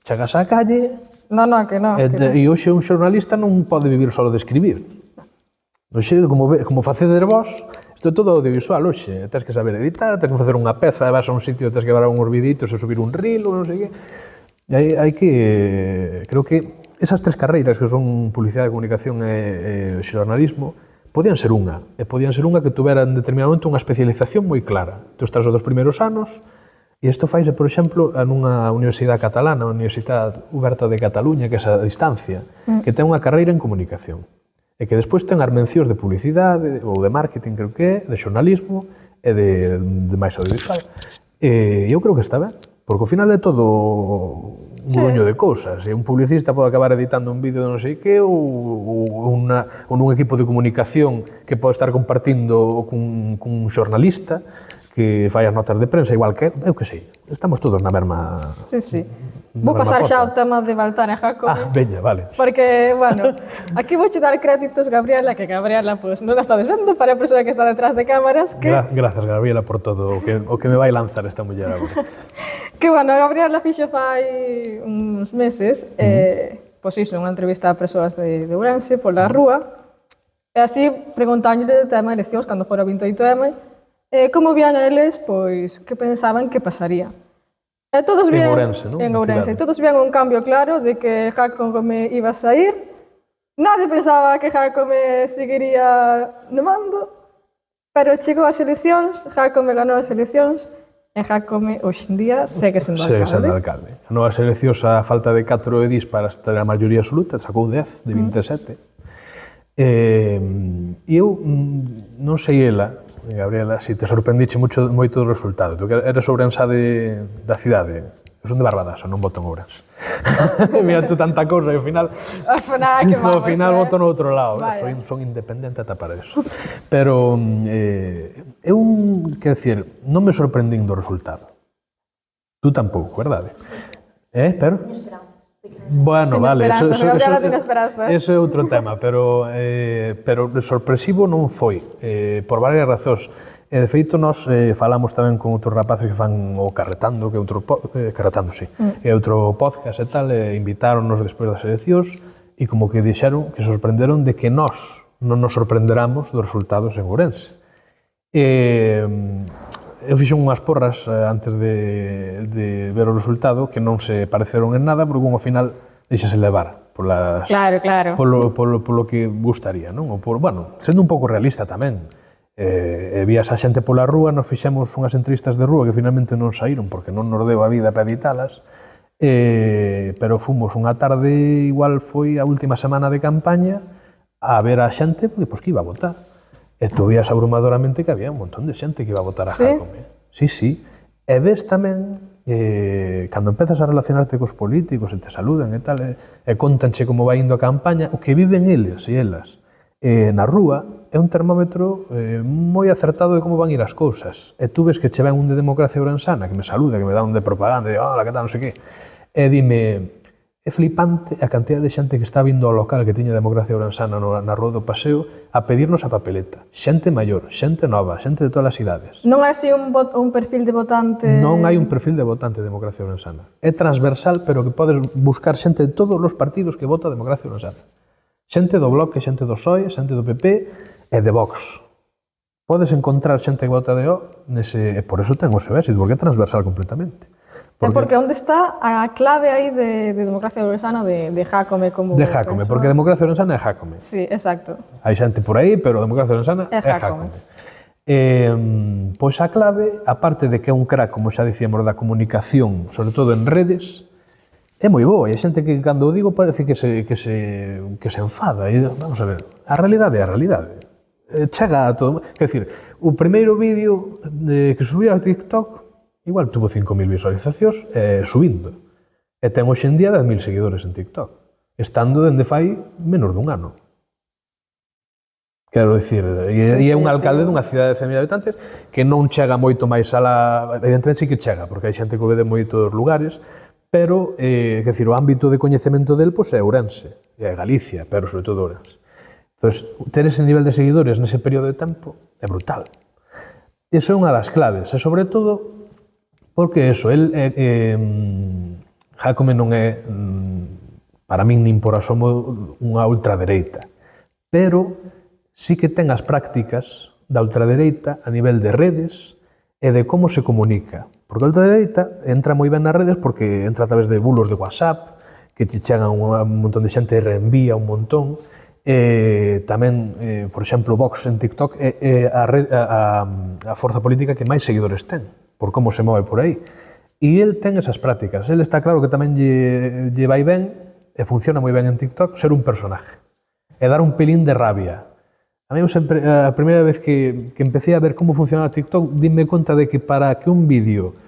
chegas á calle... No, que no. E hoxe un xornalista non pode vivir solo de escribir. Hoxe, como faceder vos, isto é todo audiovisual hoxe. Tens que saber editar, tens que facer unha peza, vas a un sitio, tens que gravar uns viditos e subir un reel, ou non sei que... Hai que... Creo que esas 3 carreiras que son publicidade, comunicación e xornalismo podían ser unha, que tuvera en determinado momento unha especialización moi clara. Tu estás os 2 primeiros anos, e isto faise, por exemplo, nunha universidade catalana, a Universidade Oberta de Cataluña, que é a distancia, que ten unha carreira en comunicación, e que despois ten as mencións de publicidade, ou de marketing, creo que é, de xornalismo, e de máis audiovisual. E eu creo que está ben, porque ao final é todo un gruño de cousas. E un publicista pode acabar editando un vídeo de non sei que ou nun equipo de comunicación que pode estar compartindo cun xornalista que fai as notas de prensa, igual que eu que sei. Estamos todos na mesma... Sí. Vou pasar xa ao tema de Baltar e Jácome. Veña, vale. Porque, bueno, aquí vou che dar créditos, Gabriela, que Gabriela, pues, non a estades vendo para a persoa que está detrás de cámaras, que... Gracias, Gabriela, por todo o que me vai lanzar esta muller agora. Que, bueno, Gabriela fixo fai uns meses, pois iso, unha entrevista a persoas de Ourense, pola rúa, e así preguntándole o tema de eleccións, cando fora 28M, como vían eles, pois, que pensaban que pasaría. E todos vían, Ourense, non? En Ourense. Todos vían un cambio claro de que Jácome iba a sair. Nadie pensaba que Jácome seguiría no mando, pero chegou as eleccións, Jácome ganou as eleccións, e Jácome, hoxe en día, segue sendo alcalde. Segue sendo alcalde. A novas eleccións, a falta de 4 edís para ter a maioría absoluta, sacou 10 de 27. E eu non sei ela, Gabriela, si te sorprendiche moito do resultado. Tu que eres ourensá da cidade. Eu son de Barbadaso, non voto en Ourense. Mira, tú tanta cousa e ao final... Ao final voto no outro lado. Son independente ata para eso. Pero eu, quer decir, non me sorprendín do resultado. Tú tampouco, verdade? Pero... Bueno, vale, eso é outro tema, pero sorpresivo non foi, por varias razóns. De feito, nós falamos tamén con outros rapaces que fan o Carretando, que é outro podcast e tal, invitáronnos despois das eleccións e como que dixeron que sorprenderon de que nós non nos sorprenderamos dos resultados en Ourense. Eu fixen unhas porras antes de ver o resultado que non se pareceron en nada, porque ao final deixase levar polo que gustaría, non? Bueno, sendo un pouco realista tamén. vías a xente pola rúa, nos fixemos unhas entrevistas de rúa que finalmente non saíron porque non nos deu a vida para editalas, pero fomos unha tarde, igual foi a última semana de campaña, a ver a xente pois, que iba a votar. E tú vías abrumadoramente que había un montón de xente que iba a votar a Jácome. Sí, sí. E ves tamén, cando empezas a relacionarte cos políticos e te saludan e tal, e contanche como vai indo a campaña, o que viven eles e elas na rúa é un termómetro moi acertado de como van ir as cousas. E tú ves que che ven un de Democracia Ourensana que me saluda, que me dá un de propaganda, e hola, que tal, non sei que, e dime, é flipante a cantidad de xente que está vindo ao local que tiña Democracia Ourensana na Rúa do Paseo a pedirnos a papeleta. Xente maior, xente nova, xente de todas as idades. Non hai así un perfil de votante... Non hai un perfil de votante de Democracia Ourensana. É transversal, pero que podes buscar xente de todos os partidos que vota Democracia Ourensana. Xente do Bloque, xente do PSOE, xente do PP e de Vox. Podes encontrar xente que vota de O nese... E por eso ten o seu éxito, porque é transversal completamente. Porque onde está a clave aí de Democracia Ourensana de Jácome como... De Jácome, porque Democracia Ourensana é Jácome. Sí, exacto. Hai xente por aí, pero Democracia Ourensana é Jácome. Pois a clave, aparte de que é un crack, como xa dicíamos, da comunicación, sobre todo en redes, é moi boa, e a xente que cando o digo parece que se enfada, e vamos a ver, a realidade é a realidade. Chega a todo, quer dizer, o primeiro vídeo que subí a TikTok igual tuvo 5.000 visualizacións subindo, e ten hoxe en día 10.000 seguidores en TikTok, estando dende fai menos dun ano. Quero dicir, e é un alcalde dunha cidade de 100.000 habitantes que non chega moito máis a la... Evidentemente sí que chega, porque hai xente que o ve de moitos lugares, pero, quer dizer, o ámbito de coñecemento del pois, é Ourense, é Galicia, pero sobre todo Ourense. Entón, ter ese nivel de seguidores nese período de tempo é brutal. Iso é unha das claves, e sobre todo, porque eso, Jácome non é, para min, nin por asomo, unha ultradereita, pero sí que ten as prácticas da ultradereita a nivel de redes e de como se comunica. Porque a ultradereita entra moi ben nas redes porque entra a través de bulos de WhatsApp, que che chegan un montón de xente e reenvía un montón. Tamén, por exemplo, Vox en TikTok é a forza política que máis seguidores ten, por como se move por aí. E el ten esas prácticas. El está claro que tamén lle vai ben, e funciona moi ben en TikTok, ser un personaje. E dar un pelín de rabia. A mí sempre, a primeira vez que empecé a ver como funcionaba TikTok, dime conta de que para que un vídeo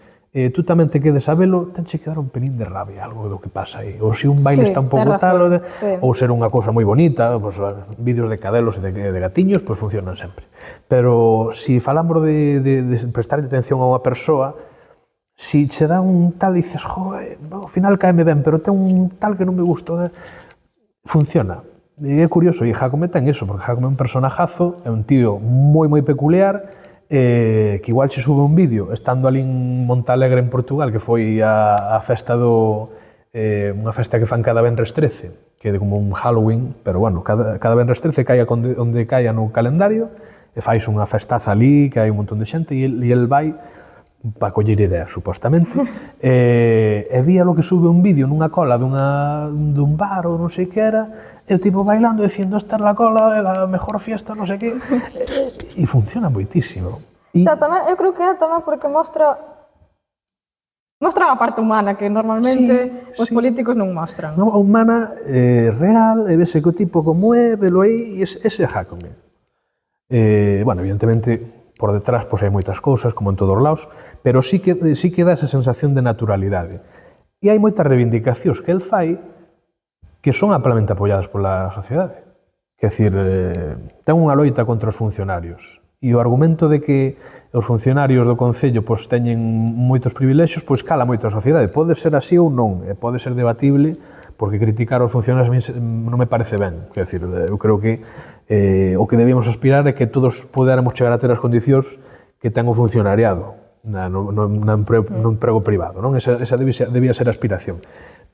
tú tamén te quedes a velo, tenche que dar un pelín de rabia, algo do que pasa aí. Ou se un baile está un pouco tal, ou ser unha cousa moi bonita, pues, vídeos de cadelos e de gatiños, pues funcionan sempre. Pero se falamos de prestar atención a unha persoa, se che dá un tal, dices, joder, ao final caeme ben, pero ten un tal que non me gusta, funciona. E é curioso, e Jácome ten iso, porque Jácome é un personajazo, é un tío moi peculiar, que igual se sube un vídeo estando ali en Montalegre en Portugal, que foi a festa unha festa que fan cada venres 13, que é como un Halloween, pero bueno, cada venres 13 caia onde caia no calendario, e fais unha festaza ali, que hai un montón de xente, e el vai para coller ideas, supostamente, e vía lo que sube un vídeo nunha cola dun bar ou non sei que era, e o tipo bailando dicindo esta é la cola, é a mejor fiesta, non sei que, e funciona moitísimo. O sea, tamén, eu creo que é tamén porque mostra a parte humana que normalmente os políticos non mostran. A humana real, e vese que o tipo como é, velo aí, e ese é Jácome. Bueno, evidentemente, por detrás pois hai moitas cousas, como en todos os lados, pero sí que dá esa sensación de naturalidade. E hai moitas reivindicacións que el fai que son amplamente apoiadas pola sociedade. Quer dizer, ten unha loita contra os funcionarios. E o argumento de que os funcionarios do Concello pois, teñen moitos privilexios, pois cala moito a sociedade. Pode ser así ou non, e pode ser debatible, porque criticar os funcionarios a mí non me parece ben. Quer dizer, eu creo que o que debíamos aspirar é que todos podéramos chegar a ter as condicións que ten o funcionariado no emprego privado. Non? Esa debía ser a aspiración.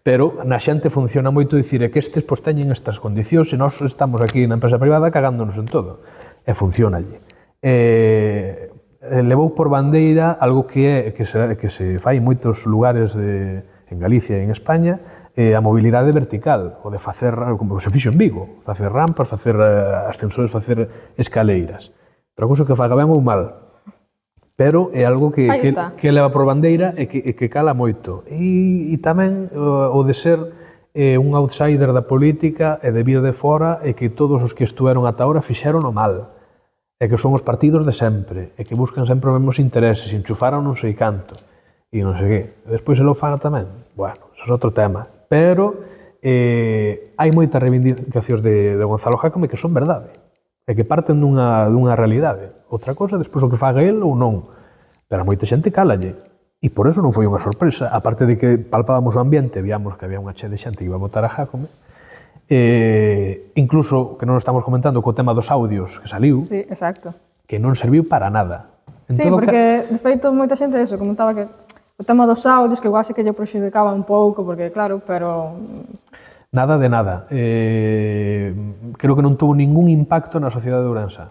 Pero na xente funciona moito dicir que estes pois, teñen estas condicións e nós estamos aquí na empresa privada cagándonos en todo. E funciona allí. Levou por bandeira algo que se fai en moitos lugares en Galicia e en España, a mobilidade vertical, o de facer, como se fixo en Vigo, facer rampas, facer ascensores, facer escaleiras. Outra cousa que faga ben ou mal. Pero é algo que leva por bandeira e que cala moito. E tamén o de ser un outsider da política e de vir de fora e que todos os que estuveron ata ahora fixeron o mal. E que son os partidos de sempre. E que buscan sempre os mesmos intereses. E enchufaron non sei canto. E non sei que. E despois se lo fan tamén. Bueno, eso é outro tema. Pero hai moitas reivindicacións de Gonzalo Jácome que son verdade. E que parten dunha realidade. Outra cosa, despois o que faga el ou non. Pero a moita xente cálalle. E por eso non foi unha sorpresa. Aparte de que palpábamos o ambiente, víamos que había unha che de xente que iba a votar a Jácome. Incluso, que non estamos comentando, co tema dos audios que saliu. Sí, exacto. Que non serviu para nada. Sí, porque, de feito, moita xente eso, comentaba que o tema dos audios, que igual sí que lle prexudicaba un pouco, porque claro, pero... Nada de nada. Creo que non tuvo ningún impacto na sociedade de Ourense.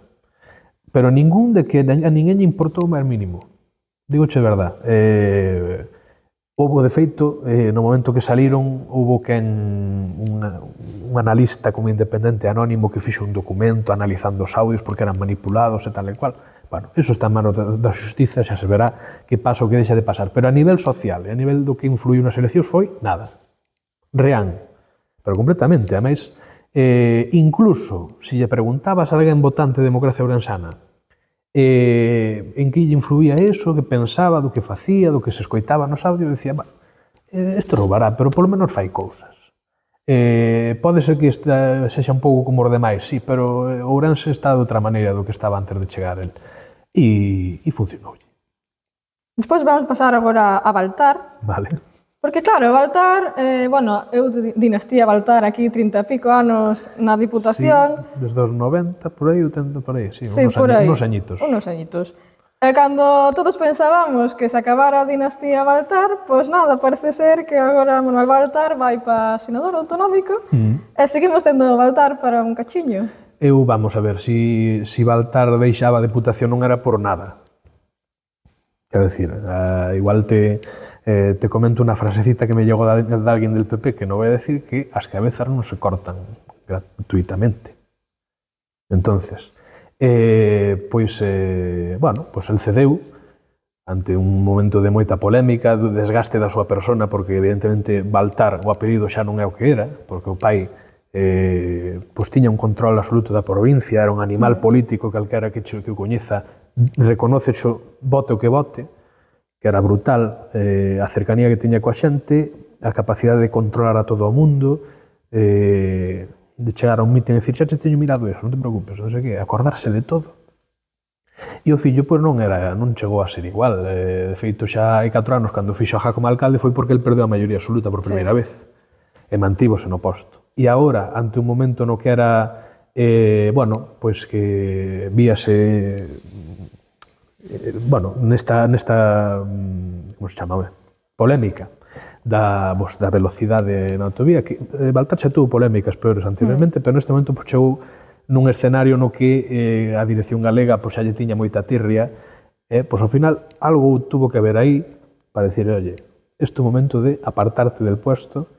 Pero ningún de que a ninguén lle importou o máis mínimo. Digoche verdad. Houbo, de feito, no momento que saliron, houbo un analista como independente anónimo que fixo un documento analizando os audios porque eran manipulados e tal e cual. Bueno, iso está en manos da xustiza, xa se verá que pasa o que deixa de pasar. Pero a nivel social e a nivel do que influiu nas eleccións foi nada. Reán. Pero completamente. Ademais, incluso, se lle preguntabas a alguén votante de democracia ourensana en que lle influía eso, que pensaba, do que facía, do que se escoitaba nos audios, decía, isto roubará, pero polo menos fai cousas. Pode ser que sexa un pouco como os demais, sí, pero Ourense está de outra maneira do que estaba antes de chegar el. E funcionoulle. Despois vamos pasar agora a Baltar. Vale. Porque claro, Baltar, eu dinastía Baltar aquí 30 e pico anos na Diputación. Sí, desde os 90, por aí, 80, por aí, sí, unos añitos. Unos añitos. E cando todos pensábamos que se acabara a dinastía Baltar, pois nada, parece ser que agora Manuel Baltar vai para senador autonómico e seguimos tendo Baltar para un cachiño. Vamos a ver, si Baltar deixaba a Deputación non era por nada. Quer decir, igual te comento unha frasecita que me llegó de alguén del PP que non voy a decir, que as cabezas non se cortan gratuitamente. Entonces, pois el cedeu ante un momento de moita polémica, do desgaste da súa persona, porque evidentemente Baltar, o apelido xa non é o que era, porque o pai pois tiña un control absoluto da provincia, era un animal político, calquera que o coñeza reconoce xo, vote o que vote, que era brutal, a cercanía que tiña coa xente, a capacidade de controlar a todo o mundo, de chegar a un mitin e dicir, xa te teño mirado eso, non te preocupes, non sei que, acordarse de todo. E o fillo pois non chegou a ser igual. De feito, xa hai 4 anos, cando fixo a Jácome alcalde, foi porque el perdeu a maioría absoluta por primeira vez. E mantívose no posto. E agora, ante un momento no que era, pois que víase nesta como se chama, polémica da velocidade na autovía, que Baltar xa tuvo polémicas peores anteriormente, pero neste momento chegou nun escenario no que a dirección galega xa lle tiña moita tirria, pois ao final algo tuvo que haber aí para dicir, oye, este é o momento de apartarte del puesto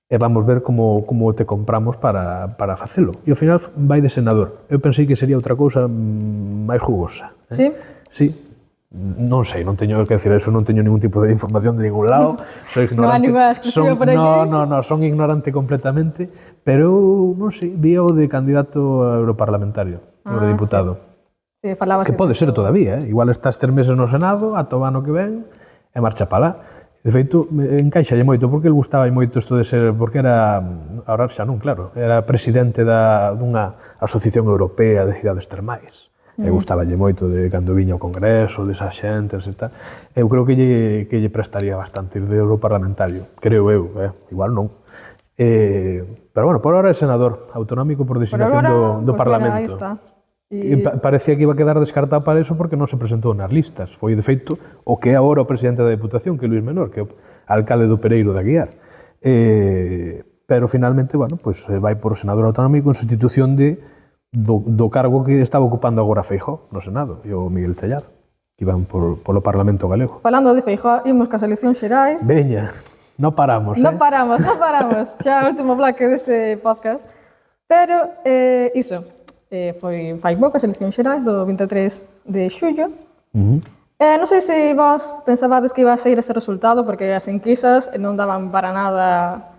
e vamos ver como te compramos para facelo. E ao final vai de senador. Eu pensei que sería outra cousa máis jugosa. Sí? Sí, non sei, non teño que decir eso, non teño ningún tipo de información de ningún lado, soy ignorante. Non hai ninguna exclusiva por aquí. No, son ignorante completamente, pero non sei, vi o de candidato a europarlamentario, eurodiputado. Sí, falaba que pode ser todavía, igual estás 3 meses no Senado, ata o ano que ven, e marcha para lá. De feito, encaixalle moito, porque ele gustaba moito isto de ser, porque era, ahora xa non, claro, era presidente dunha asociación europea de cidades termais. E gustaballe moito de cando viña ao Congreso, desas xentes e tal. Eu creo que lle prestaría bastante de europarlamentario, creo eu, igual non. Pero bueno, por ahora é senador autonómico por designación do Parlamento. E parecía que iba a quedar descartado para eso porque non se presentou nas listas. Foi, de feito, o que é agora o presidente da Deputación, que é Luís Menor, que é o alcalde do Pereiro de Aguiar. Pero finalmente, vai por o senador autonómico en sustitución do cargo que estaba ocupando agora Feijóo no Senado, e o Miguel Tellado, que iban polo Parlamento galego. Falando de Feijóo, imos cas eleccións xerais. Veña, non paramos, Non paramos. Xa é o último bloque deste podcast. Pero, iso, foi fai pouco as eleccións xerais do 23 de xullo. Non sei se vos pensabades que iba a sair ese resultado, porque as enquisas non daban para nada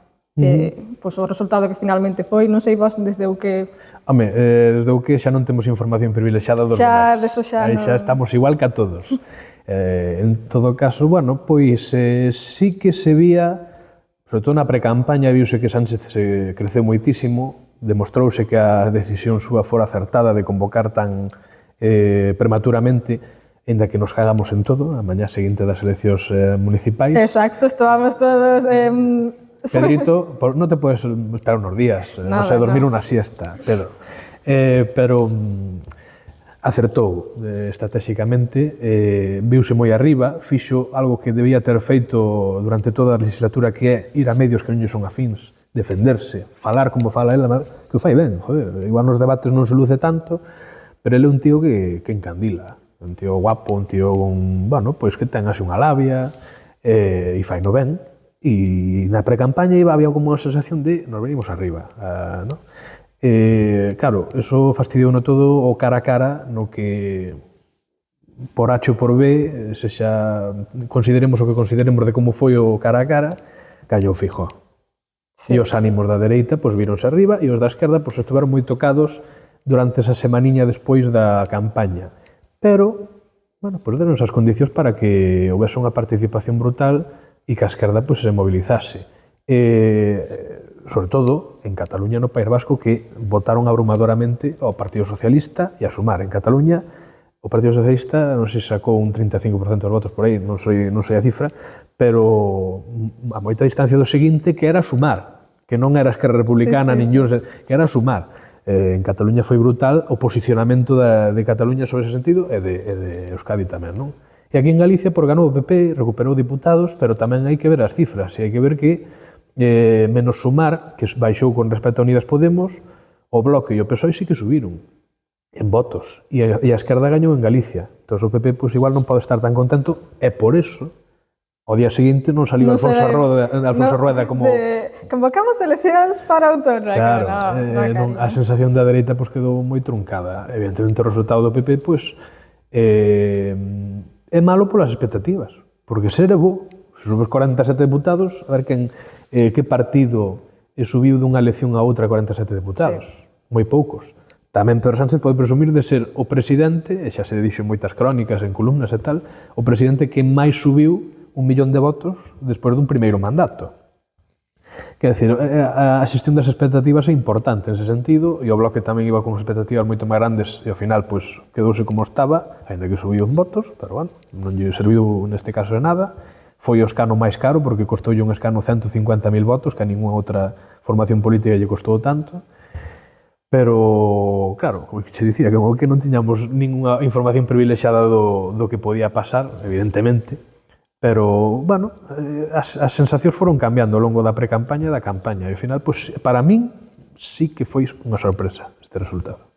pois o resultado que finalmente foi. Non sei vos desde o que... Home, desde o que xa non temos información privilexiada dos Xa, demais. deso xa Aí xa non... estamos igual que a todos. En todo caso, bueno, pois sí que se vía, sobre todo na precampaña, viuse que Sánchez se creceu moitísimo, demostrouse que a decisión súa fora acertada de convocar tan prematuramente, ainda que nos cagamos en todo, a mañá seguinte das eleccións municipais. Exacto, estábamos todos... Pedrito, non te podes esperar unos días, non sei, dormir unha siesta, Pedro. Pero acertou estratégicamente, viuse moi arriba, fixo algo que debía ter feito durante toda a legislatura, que é ir a medios que non lle son afíns, defenderse, falar como fala ela, que o fai ben, joder, igual nos debates non se luce tanto, pero ele é un tío que encandila, un tío guapo, un tío bueno, pois que ten así unha labia, e fai no ben. E na precampaña había como unha sensación de nos venimos arriba, ¿no? Claro, eso fastidiouno todo o cara a cara, no que por H ou por B, se xa consideremos o que consideremos de como foi o cara a cara, callou Feijóo. E os ánimos da dereita pois víronse arriba e os da esquerda pois estiveron moi tocados durante esa semaniña despois da campaña. Pero, bueno, pois deron esas condicións para que houvese unha participación brutal e que a esquerda pues, se mobilizase. Sobre todo, en Cataluña, no País Vasco, que votaron abrumadoramente ao Partido Socialista e a Sumar. En Cataluña, o Partido Socialista, non sei se sacou un 35% dos votos por aí, non sei a cifra, pero a moita distancia do seguinte, que era Sumar, que non era Esquerra Republicana, que era Sumar. En Cataluña foi brutal o posicionamento de Cataluña sobre ese sentido e de Euskadi tamén, non? E aquí en Galicia, por ganou o PP, recuperou diputados, pero tamén hai que ver as cifras, e hai que ver que, menos Sumar, que baixou con respecto a Unidas Podemos, o Bloque e o PSOE sí que subiron en votos, e a esquerda gañou en Galicia. Entón, o PP, pues, igual non pode estar tan contento, e por eso, ao día seguinte non saliu Alfonso Rueda como... Convocamos eleccións para outono. Claro, a sensación da dereita pues, quedou moi truncada. Evidentemente, o resultado do PP, pues, é malo polas expectativas, porque se era bo, se subes 47 deputados, a ver que partido subiu dunha elección a outra 47 deputados, moi poucos. Tamén Pedro Sánchez pode presumir de ser o presidente, e xa se dixo en moitas crónicas, en columnas e tal, o presidente que máis subiu 1 millón de votos despois dun primeiro mandato. Quer dizer, a xestión das expectativas é importante en ese sentido, e o Bloque tamén iba con expectativas moito máis grandes e ao final pois, quedouse como estaba, ainda que subiu en votos, pero bueno, non lle serviu neste caso de nada. Foi o escano máis caro porque costoulle un escano 150.000 votos, que a ninguna outra formación política lle costou tanto. Pero, claro, como se dicía, como que non tiñamos ninguna información privilexiada do que podía pasar, evidentemente, pero, bueno, as sensacións foron cambiando ao longo da precampaña e da campaña, e ao final, pues, para min, sí que foi unha sorpresa este resultado.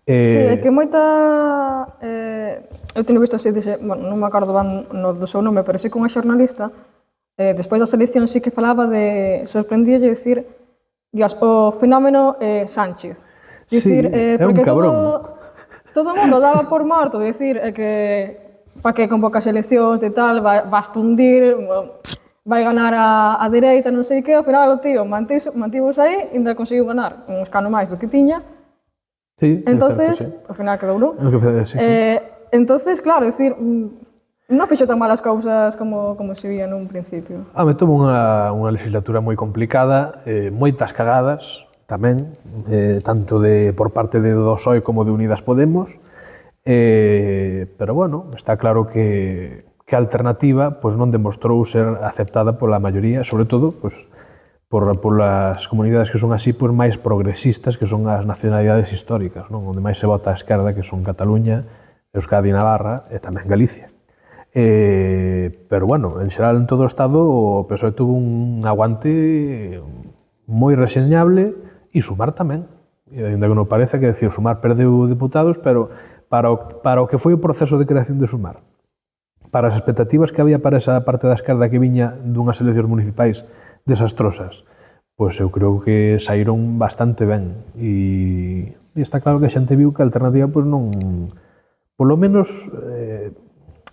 Sí, é que moita... eu teño visto así, bueno, non me acordo ben do seu nome, pero sí que unha xornalista, despois das eleccións sí que falaba de sorprendíalle dicir, Dios, o fenómeno Sánchez. Dicir, sí, é un cabrón. Todo o mundo daba por morto, dicir, que para que convoca as eleccións de tal, vas tundir, vai ganar a dereita, non sei que, ao final o tío mantivos aí, ainda conseguiu ganar un escano máis do que tiña. Sí, entonces, certo, sí. Ao final quedou, non? Sí. Entonces, claro, dicir, non fixo tan malas cousas como se vía nun principio. Tuvo unha legislatura moi complicada, moitas cagadas tamén, tanto por parte de do PSOE como de Unidas Podemos, pero bueno, está claro que a alternativa pues, non demostrou ser aceptada pola maioría, sobre todo pues, polas comunidades que son así pues, máis progresistas, que son as nacionalidades históricas, non? Onde máis se vota a esquerda, que son Cataluña, Euskadi, Navarra e tamén Galicia. Pero bueno, en xeral en todo o Estado o PSOE tuvo un aguante moi reseñable e Sumar tamén. E ainda que non parece, que decir, Sumar perdeu diputados, pero para o que foi o proceso de creación de Sumar, para as expectativas que había para esa parte da esquerda que viña dunhas eleccións municipais desastrosas, pois eu creo que saíron bastante ben e E está claro que a xente viu que a alternativa pois non... Polo menos,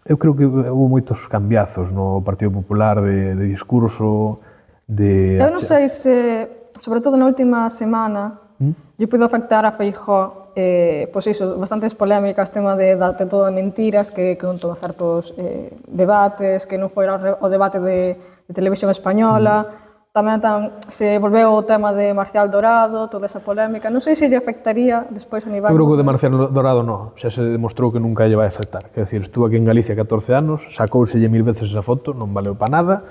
eu creo que houve moitos cambiazos no Partido Popular de discurso, de... Eu non sei se, sobre todo na última semana, lle puido afectar a Feijóo, pois iso, bastantes polémicas, tema de date todo mentiras, que contou certos debates, que non foi o debate de televisión española, tamén se volveu o tema de Marcial Dorado, toda esa polémica, non sei se lle afectaría despois a nivel... Eu creo que o de Marcial Dorado non, xa se demostrou que nunca lle vai afectar. Quer decir, estuvo aquí en Galicia 14 anos, sacouselle 1000 veces esa foto, non valeu para nada,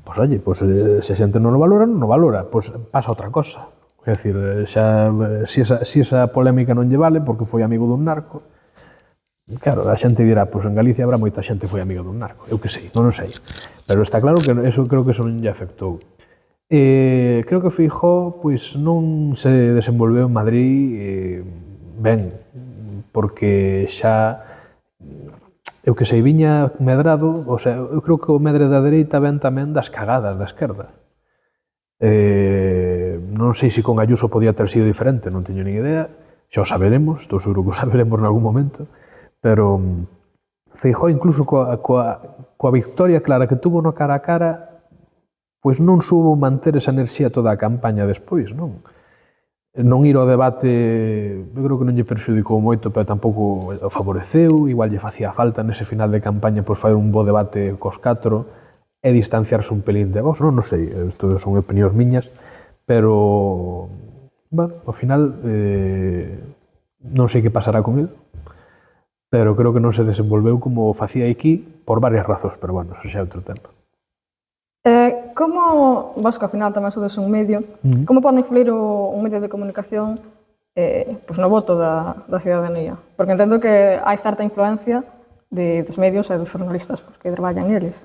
pois oye, pois, se a xente non o valora, non o valora, pois pasa outra cosa. Quer decir, xa, si esa polémica non lle vale porque foi amigo dun narco, claro, a xente dirá, pois en Galicia habrá moita xente foi amiga dun narco, eu que sei, non o sei. Pero está claro que eso, creo que eso non lle afectou. Creo que Feijóo pois, non se desenvolveu en Madrid ben, porque xa, eu que sei, viña medrado, o sea, eu creo que o medre da dereita ven tamén das cagadas da esquerda. Non sei se con Ayuso podía ter sido diferente, non teño ni idea, xa o saberemos, estou seguro que o saberemos en algún momento, pero Feijóo incluso coa victoria clara que tuvo no cara a cara, pois non soubo manter esa enerxía toda a campaña despois, non? Non ir ao debate, eu creo que non lle perxudicou moito, pero tampouco o favoreceu, igual lle facía falta nese final de campaña pois fazer un bo debate cos catro e distanciarse un pelín de Vox, non sei, isto son opinións miñas, pero, bueno, ao final non sei que pasará con el, pero creo que non se desenvolveu como facía aquí por varias razóns, pero bueno, eso xa é outro tema. Como, vos que ao final tamén sodes un medio, como pode influir un medio de comunicación pois no voto da cidadanía? Porque entendo que hai certa influencia dos medios e dos xornalistas que traballan eles.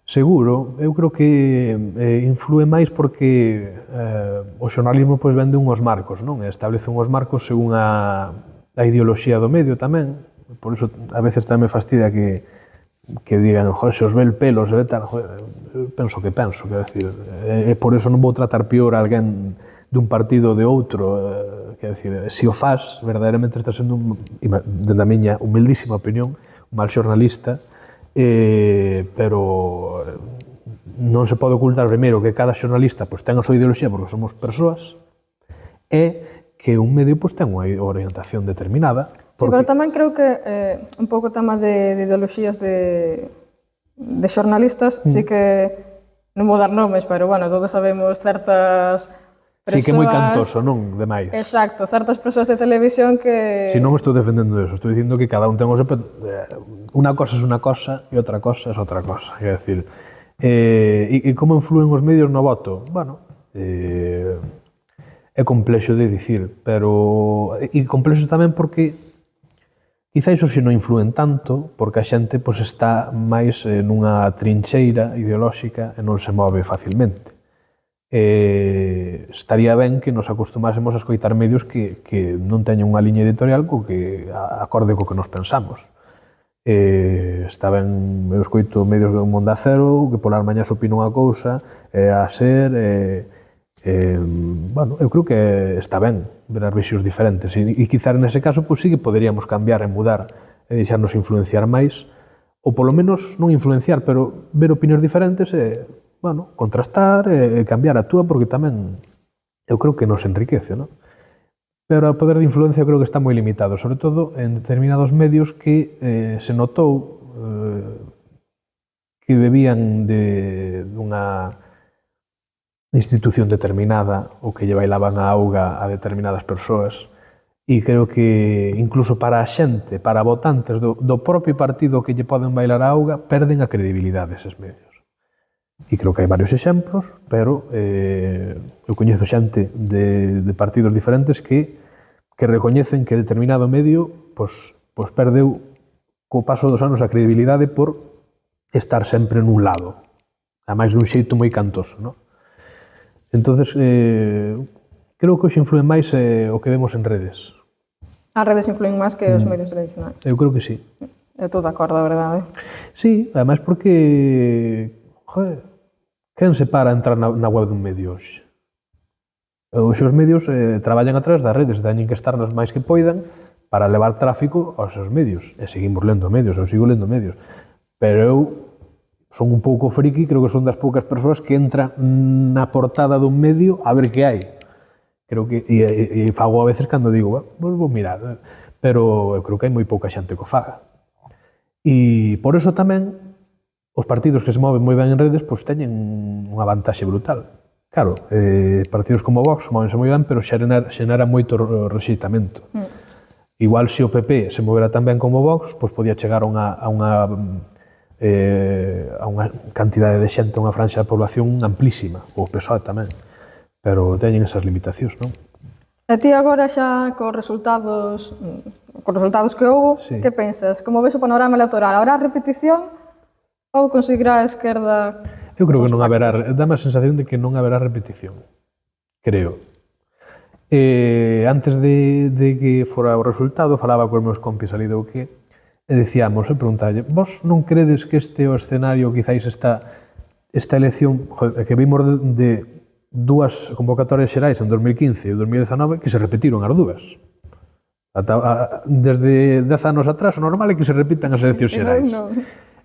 Seguro, eu creo que influe máis porque o xornalismo pois vende unhos marcos, non? Establece unhos marcos según a ideoloxía do medio tamén, por iso a veces tamén me fastidia que digan, joder, se os ve el pelo, se ve tal, joder, eu penso que penso, quer decir, e por iso non vou tratar pior a alguén dun partido ou de outro, quer decir, se o faz, verdadeiramente está sendo, dentro da miña humildísima opinión, un mal xornalista, pero non se pode ocultar primeiro que cada xornalista pois, ten a súa ideoloxía porque somos persoas e que un medio pois, ten unha orientación determinada. Sí, pero tamén creo que un pouco o tema de ideoloxías de xornalistas, sí que, non vou dar nomes, pero bueno, todos sabemos certas persoas... Sí que é moi cantoso, non? Demais. Exacto, certas persoas de televisión que... Si non estou defendendo eso, estou dicindo que cada un ten o seu... Unha cosa é unha cosa e outra cosa é outra cosa. Quer decir, e como influen os medios no voto? Bueno, é complexo de dicir, pero... E complexo tamén porque quizá iso se non influen tanto porque a xente pois, está máis nunha trincheira ideolóxica e non se move facilmente. Estaría ben que nos acostumásemos a escoitar medios que non teñen unha liña editorial que acorde co que nos pensamos. Está ben, eu escoito medios do Mundo Cero que polas mañas opino unha cousa, a ser... bueno, eu creo que está ben ver as visións diferentes e quizás nese caso pois, sí que poderíamos cambiar e mudar e deixarnos influenciar máis ou polo menos non influenciar, pero ver opinións diferentes e, bueno, contrastar e cambiar a túa porque tamén eu creo que nos enriquece, non? Pero o poder de influencia creo que está moi limitado, sobre todo en determinados medios que se notou que bebían dunha institución determinada ou que lle bailaban a auga a determinadas persoas e creo que incluso para a xente, para votantes do propio partido que lle poden bailar a auga, perden a credibilidade eses medios. E creo que hai varios exemplos, pero eu coñezo xente de partidos diferentes que recoñecen que determinado medio pois perdeu co paso dos anos a credibilidade por estar sempre nun lado, a máis dun xeito moi cantoso, non? Entonces, creo que hoxe influen máis o que vemos en redes. As redes influen máis que os medios tradicionais. Eu creo que sí. Estou de acordo, a verdade. Sí, ademais porque, joder, quen se para a entrar na web dun medio hoxe? Os seus medios traballan a través das redes, teñen que estar nas máis que poidan para levar tráfico aos seus medios. E seguimos lendo medios, eu sigo lendo medios. Pero eu son un pouco friki, creo que son das poucas persoas que entran na portada dun medio a ver que hai. Creo que, e fago a veces cando digo, vou mirar, pero eu creo que hai moi pouca xente que o faga. E por eso tamén os partidos que se moven moi ben en redes pois teñen unha vantaxe brutal. Claro, partidos como Vox móvense moi ben, pero xenera moito rexeitamento. Igual se o PP se movera tan ben como Vox, pois podía chegar a unha cantidade de xente, a unha franxa de población amplísima, o PSOE tamén, pero teñen esas limitacións, non? E ti agora xa cos resultados que houve, Sí. que pensas? Como ves o panorama electoral? Habrá repetición ou conseguirá a esquerda? Eu creo que non haberá, dame a sensación de que non haberá repetición, creo. Antes de que fora o resultado, falaba cos meus compis ali do que, e dicíamos, preguntalle, vos non credes que este o escenario, quizáis esta elección, que vimos de dúas convocatorias xerais en 2015 e 2019 que se repetiron as dúas. Desde 10 anos atrás, o normal é que se repitan as eleccións xerais.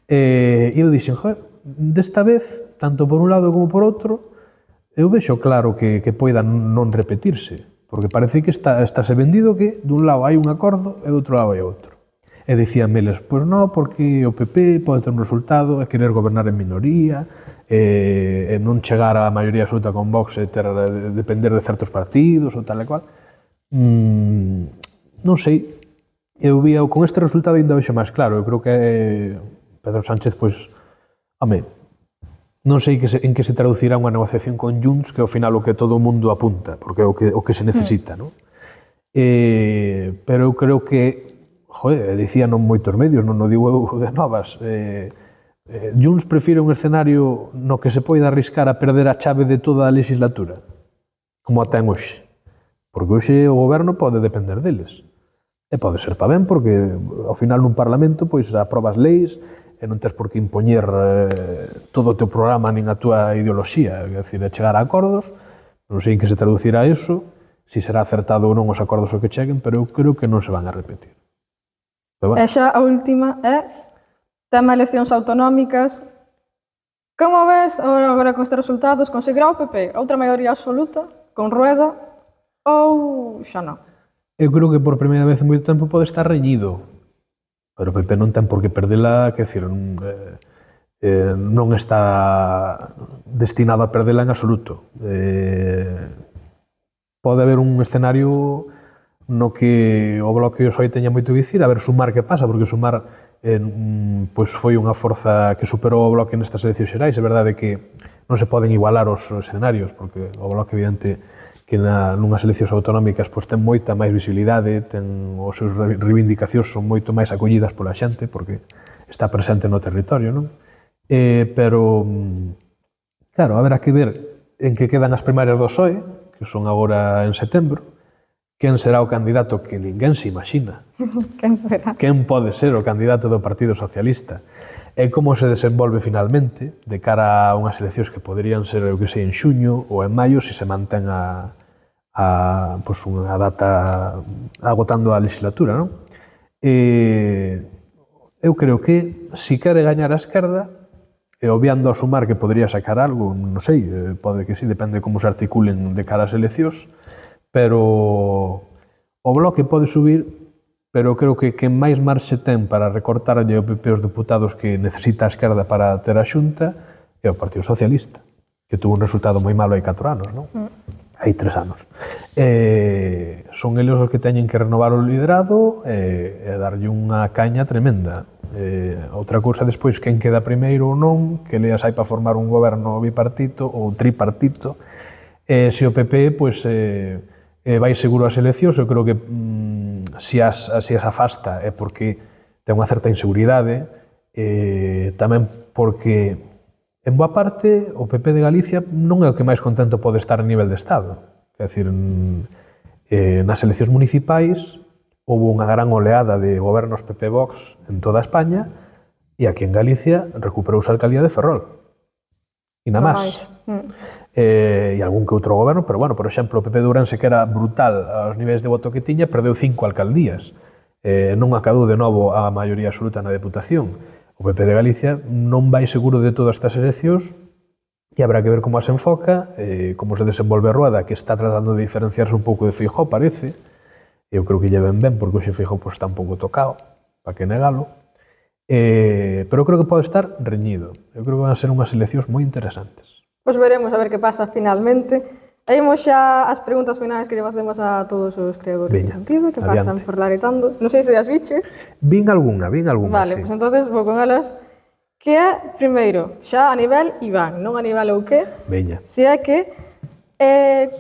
E eu dixen, desta vez, tanto por un lado como por outro, eu vexo claro que poida non repetirse, porque parece que estáse vendido que dun lado hai un acordo e do outro lado hai outro. E dicían eles, pois non, porque o PP pode ter un resultado e querer gobernar en minoría, e non chegar á maioría absoluta con Vox e depender de certos partidos ou tal e cual. Non sei, eu vía con este resultado ainda vexo máis claro. Eu creo que Pedro Sánchez, pois, non sei en que se traducirá unha negociación con Junts, que ao final o que todo o mundo apunta, porque é o que se necesita, non? Pero eu creo que, dicían moitos medios, non o digo eu de novas, Junts prefire un escenario no que se poida arriscar a perder a chave de toda a legislatura, como a ten hoxe. Porque hoxe o goberno pode depender deles. E pode ser pa ben, porque ao final nun Parlamento pois aprobas leis e non tens por que impoñer todo o teu programa nin a túa ideoloxía, é dicir, chegar a acordos. Non sei en que se traducirá iso, se será acertado ou non os acordos ao que cheguen, pero eu creo que non se van a repetir. E xa a última é tema eleccións autonómicas. Como ves agora con estes resultados? Conseguirá o PP outra maioría absoluta con Rueda ou xa non? Eu creo que por primeira vez en moito tempo pode estar reñido, pero o PP non ten por que perdela, quer dizer, non está destinado a perdela en absoluto. Pode haber un escenario no que o Bloque e o PSOE teña moito que dicir, a ver Sumar que pasa, porque Sumar pois foi unha forza que superou o Bloque nestas eleccións xerais. É verdade que non se poden igualar os escenarios, porque o Bloque, evidente, que nunhas eleccións autonómicas pois ten moita máis visibilidade, os seus reivindicacións son moito máis acollidas pola xente, porque está presente no territorio, non? Pero, claro, haberá que ver en que quedan as primarias do PSOE, que son agora en setembro, quen será o candidato que ninguén se imagina. Quen será? Quen pode ser o candidato do Partido Socialista? E como se desenvolve finalmente de cara a unhas eleccións que poderían ser, eu que sei, en xuño ou en maio, se se mantén pois unha data agotando a legislatura, non? Eu creo que, se quere gañar a esquerda, e obviando a Sumar que podría sacar algo, non sei, pode que sí, depende como se articulen de cara ás eleccións, pero o Bloque pode subir, pero creo que quen máis marxe ten para recortarlle ao PP os deputados que necesita a esquerda para ter a Xunta é o Partido Socialista, que tuvo un resultado moi malo hai 4 anos, non? Hai 3 anos. Son eles os que teñen que renovar o liderado e darlle unha caña tremenda. Outra cousa despois, quen queda primeiro ou non, que leas hai para formar un goberno bipartito ou tripartito. Se o PP, pois, vai seguro ás eleccións, eu creo que se as afasta é porque ten unha certa inseguridade, tamén porque, en boa parte, o PP de Galicia non é o que máis contento pode estar a nivel de Estado. É dicir, nas eleccións municipais houve unha gran oleada de gobernos PP-Vox en toda España e aquí en Galicia recuperouse a alcaldía de Ferrol. e na máis. E algún que outro goberno, pero bueno, por exemplo, o PP de Ourense, que era brutal aos niveis de voto que tiña, perdeu 5 alcaldías. Non acadou de novo a maioría absoluta na Deputación. O PP de Galicia non vai seguro de todas estas eleccións e habrá que ver como as enfoca, como se desenvolve a Rueda, que está tratando de diferenciarse un pouco de Feijóo, parece. Eu creo que lle ven ben, porque hoxe Feijóo está un pouco tocado, para que negalo. Pero eu creo que pode estar reñido. Eu creo que van a ser unhas eleccións moi interesantes. Pois veremos a ver que pasa finalmente. E imos xa as preguntas finais que lle facemos a todos os creadores de contido que pasan por Laretando. Non sei se as biches. Vin algunha, Vale, sí. Pois entonces vou con elas. Que é, primeiro, xa a nivel Iván, non a nivel Ouque. Veña. Si é que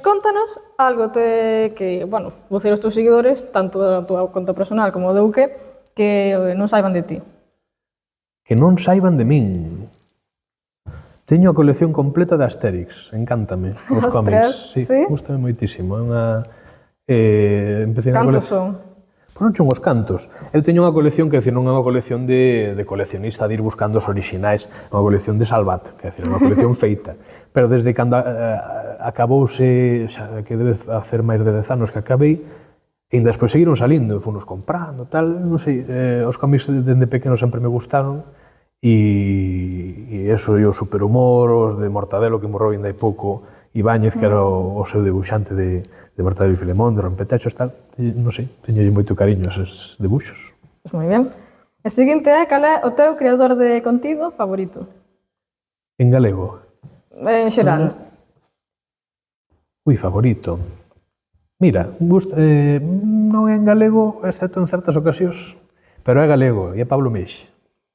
contanos algo que, bueno, vou dicir aos teus seguidores, tanto da tua conta personal como do Ouque, que non saiban de ti. Que non saiban de min. Teño a colección completa de Asterix, encántame, os cómics. Sí? Gústame moitísimo. É unha... Cantos son? Pois non son os cantos. Eu teño unha colección que, non é unha colección de coleccionista de ir buscando os orixinais, é unha colección de Salvat, que é unha colección feita. Pero desde cando acabouse, xa, que debe hacer máis de 10 anos que acabei, e despois seguiron salindo, funos comprando, tal, non sei, os cómics dende pequeno sempre me gustaron, e eso, e o superhumor, os de Mortadelo, que morreu ainda hai pouco, Ibáñez, que era o seu debuxante de Mortadelo e Filemón, de Rompetechos, tal, non sei, teño moito cariño a esos debuxos. Pois moi ben. A seguinte é, cal é o teu creador de contido favorito? En galego? En xeral. Favorito. Mira, non é en galego, excepto en certas ocasións, pero é galego, e é Pablo Meixe.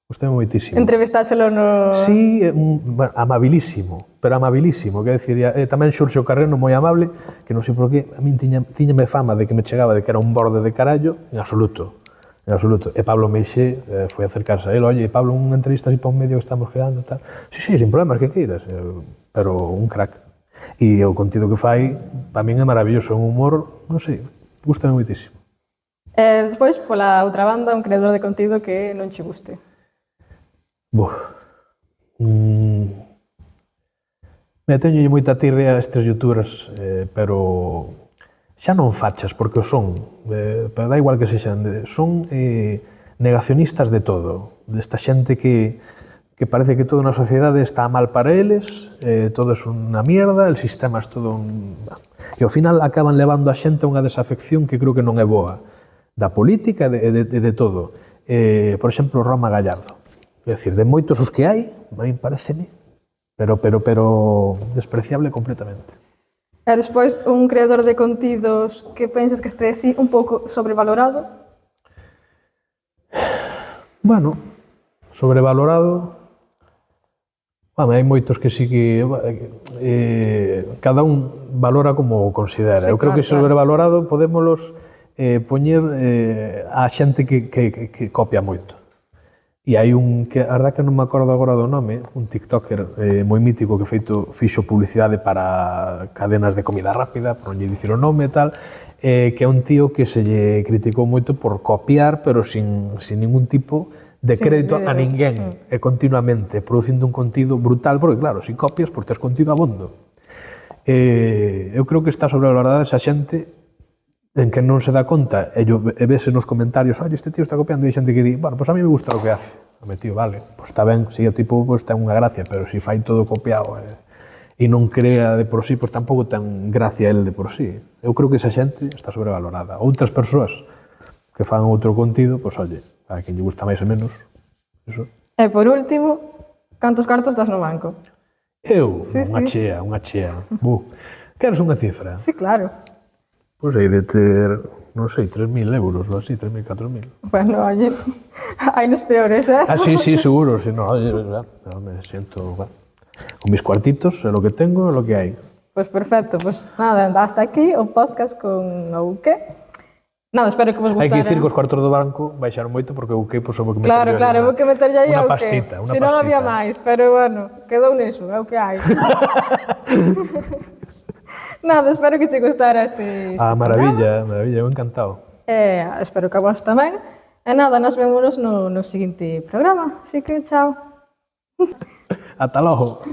Gustame moitísimo. Entrevistáchelo no... Sí, bueno, amabilísimo, pero amabilísimo, que decir, tamén Xurxo Carreno moi amable, que non sei por qué, a min tiñame fama de que me chegaba de que era un borde de carallo, en absoluto. E Pablo Meixe foi acercarse a él, oye, Pablo, unha entrevista así para un medio que estamos creando, tal. Sí, sin problemas, que queiras, pero un crack. E o contido que fai, para min é maravilloso, un humor, non sei, gustame moitísimo. Despois, pola outra banda, un creador de contido que non che guste. Teño moita tirria a estes youtubers, pero xa non fachas, porque o son, pero dá igual que sexan, son negacionistas de todo, desta xente que parece que toda na sociedade está mal para eles, todo é unha mierda, el sistema é todo e ao final acaban levando a xente a unha desafección que creo que non é boa, da política e de todo. Por exemplo, Roma Gallardo. É dicir, de moitos os que hai, a mí pareceme, pero despreciable completamente. E despois, un creador de contidos que pensas que este así un pouco sobrevalorado? Bueno, sobrevalorado... hai moitos que sí que... cada un valora como o considera. Eu creo que sobrevalorado podémolos poñer a xente que copia moito. E hai un que, a verdad que non me acordo agora do nome, un tiktoker moi mítico que fixo publicidade para cadenas de comida rápida, por non lle dicir o nome e tal, que é un tío que se lle criticou moito por copiar, pero sin ningún tipo de crédito a ninguén, continuamente, producindo un contido brutal, porque claro, se copias, pois tes contido abondo. Eu creo que está sobrevalorada esa xente en que non se dá conta e vese nos comentarios, oye, este tío está copiando, e hai xente que di, bueno, pois a mí me gusta o que hace. Home, tío, vale, pois está ben, si o tipo ten unha gracia, pero se fai todo copiado e non crea de por sí, pois tampouco ten gracia el de por sí. Eu creo que esa xente está sobrevalorada. Outras persoas que fan outro contido, pois, oye, a quen lle gusta máis e menos, eso. E por último, cantos cartos das no banco? Eu? Unha chea. Queres unha cifra? Sí, claro. Pois hai de ter, non sei, 3.000 euros ou así, 3.000, 4.000. Bueno, oye, hai nos peores, eh? Sí, seguro, si no, me siento, bueno, con mis cuartitos, é lo que tengo, é lo que hai. Pois perfecto, pois nada, hasta aquí o podcast con o Uque. Nada, espero que vos gustara. Hai que dicir que os cuartos do banco baixaron moito porque o Uque, pois, houve que meterlle Claro, vou que meterlle aí unha ao pastita, Se non había máis, pero bueno, quedou neso, é o que hai. Nada, espero que che gustara este maravilla, eu encantado. Espero que a vos tamén. E nada, nos vémonos no seguinte programa. Así que, chao. Ata logo.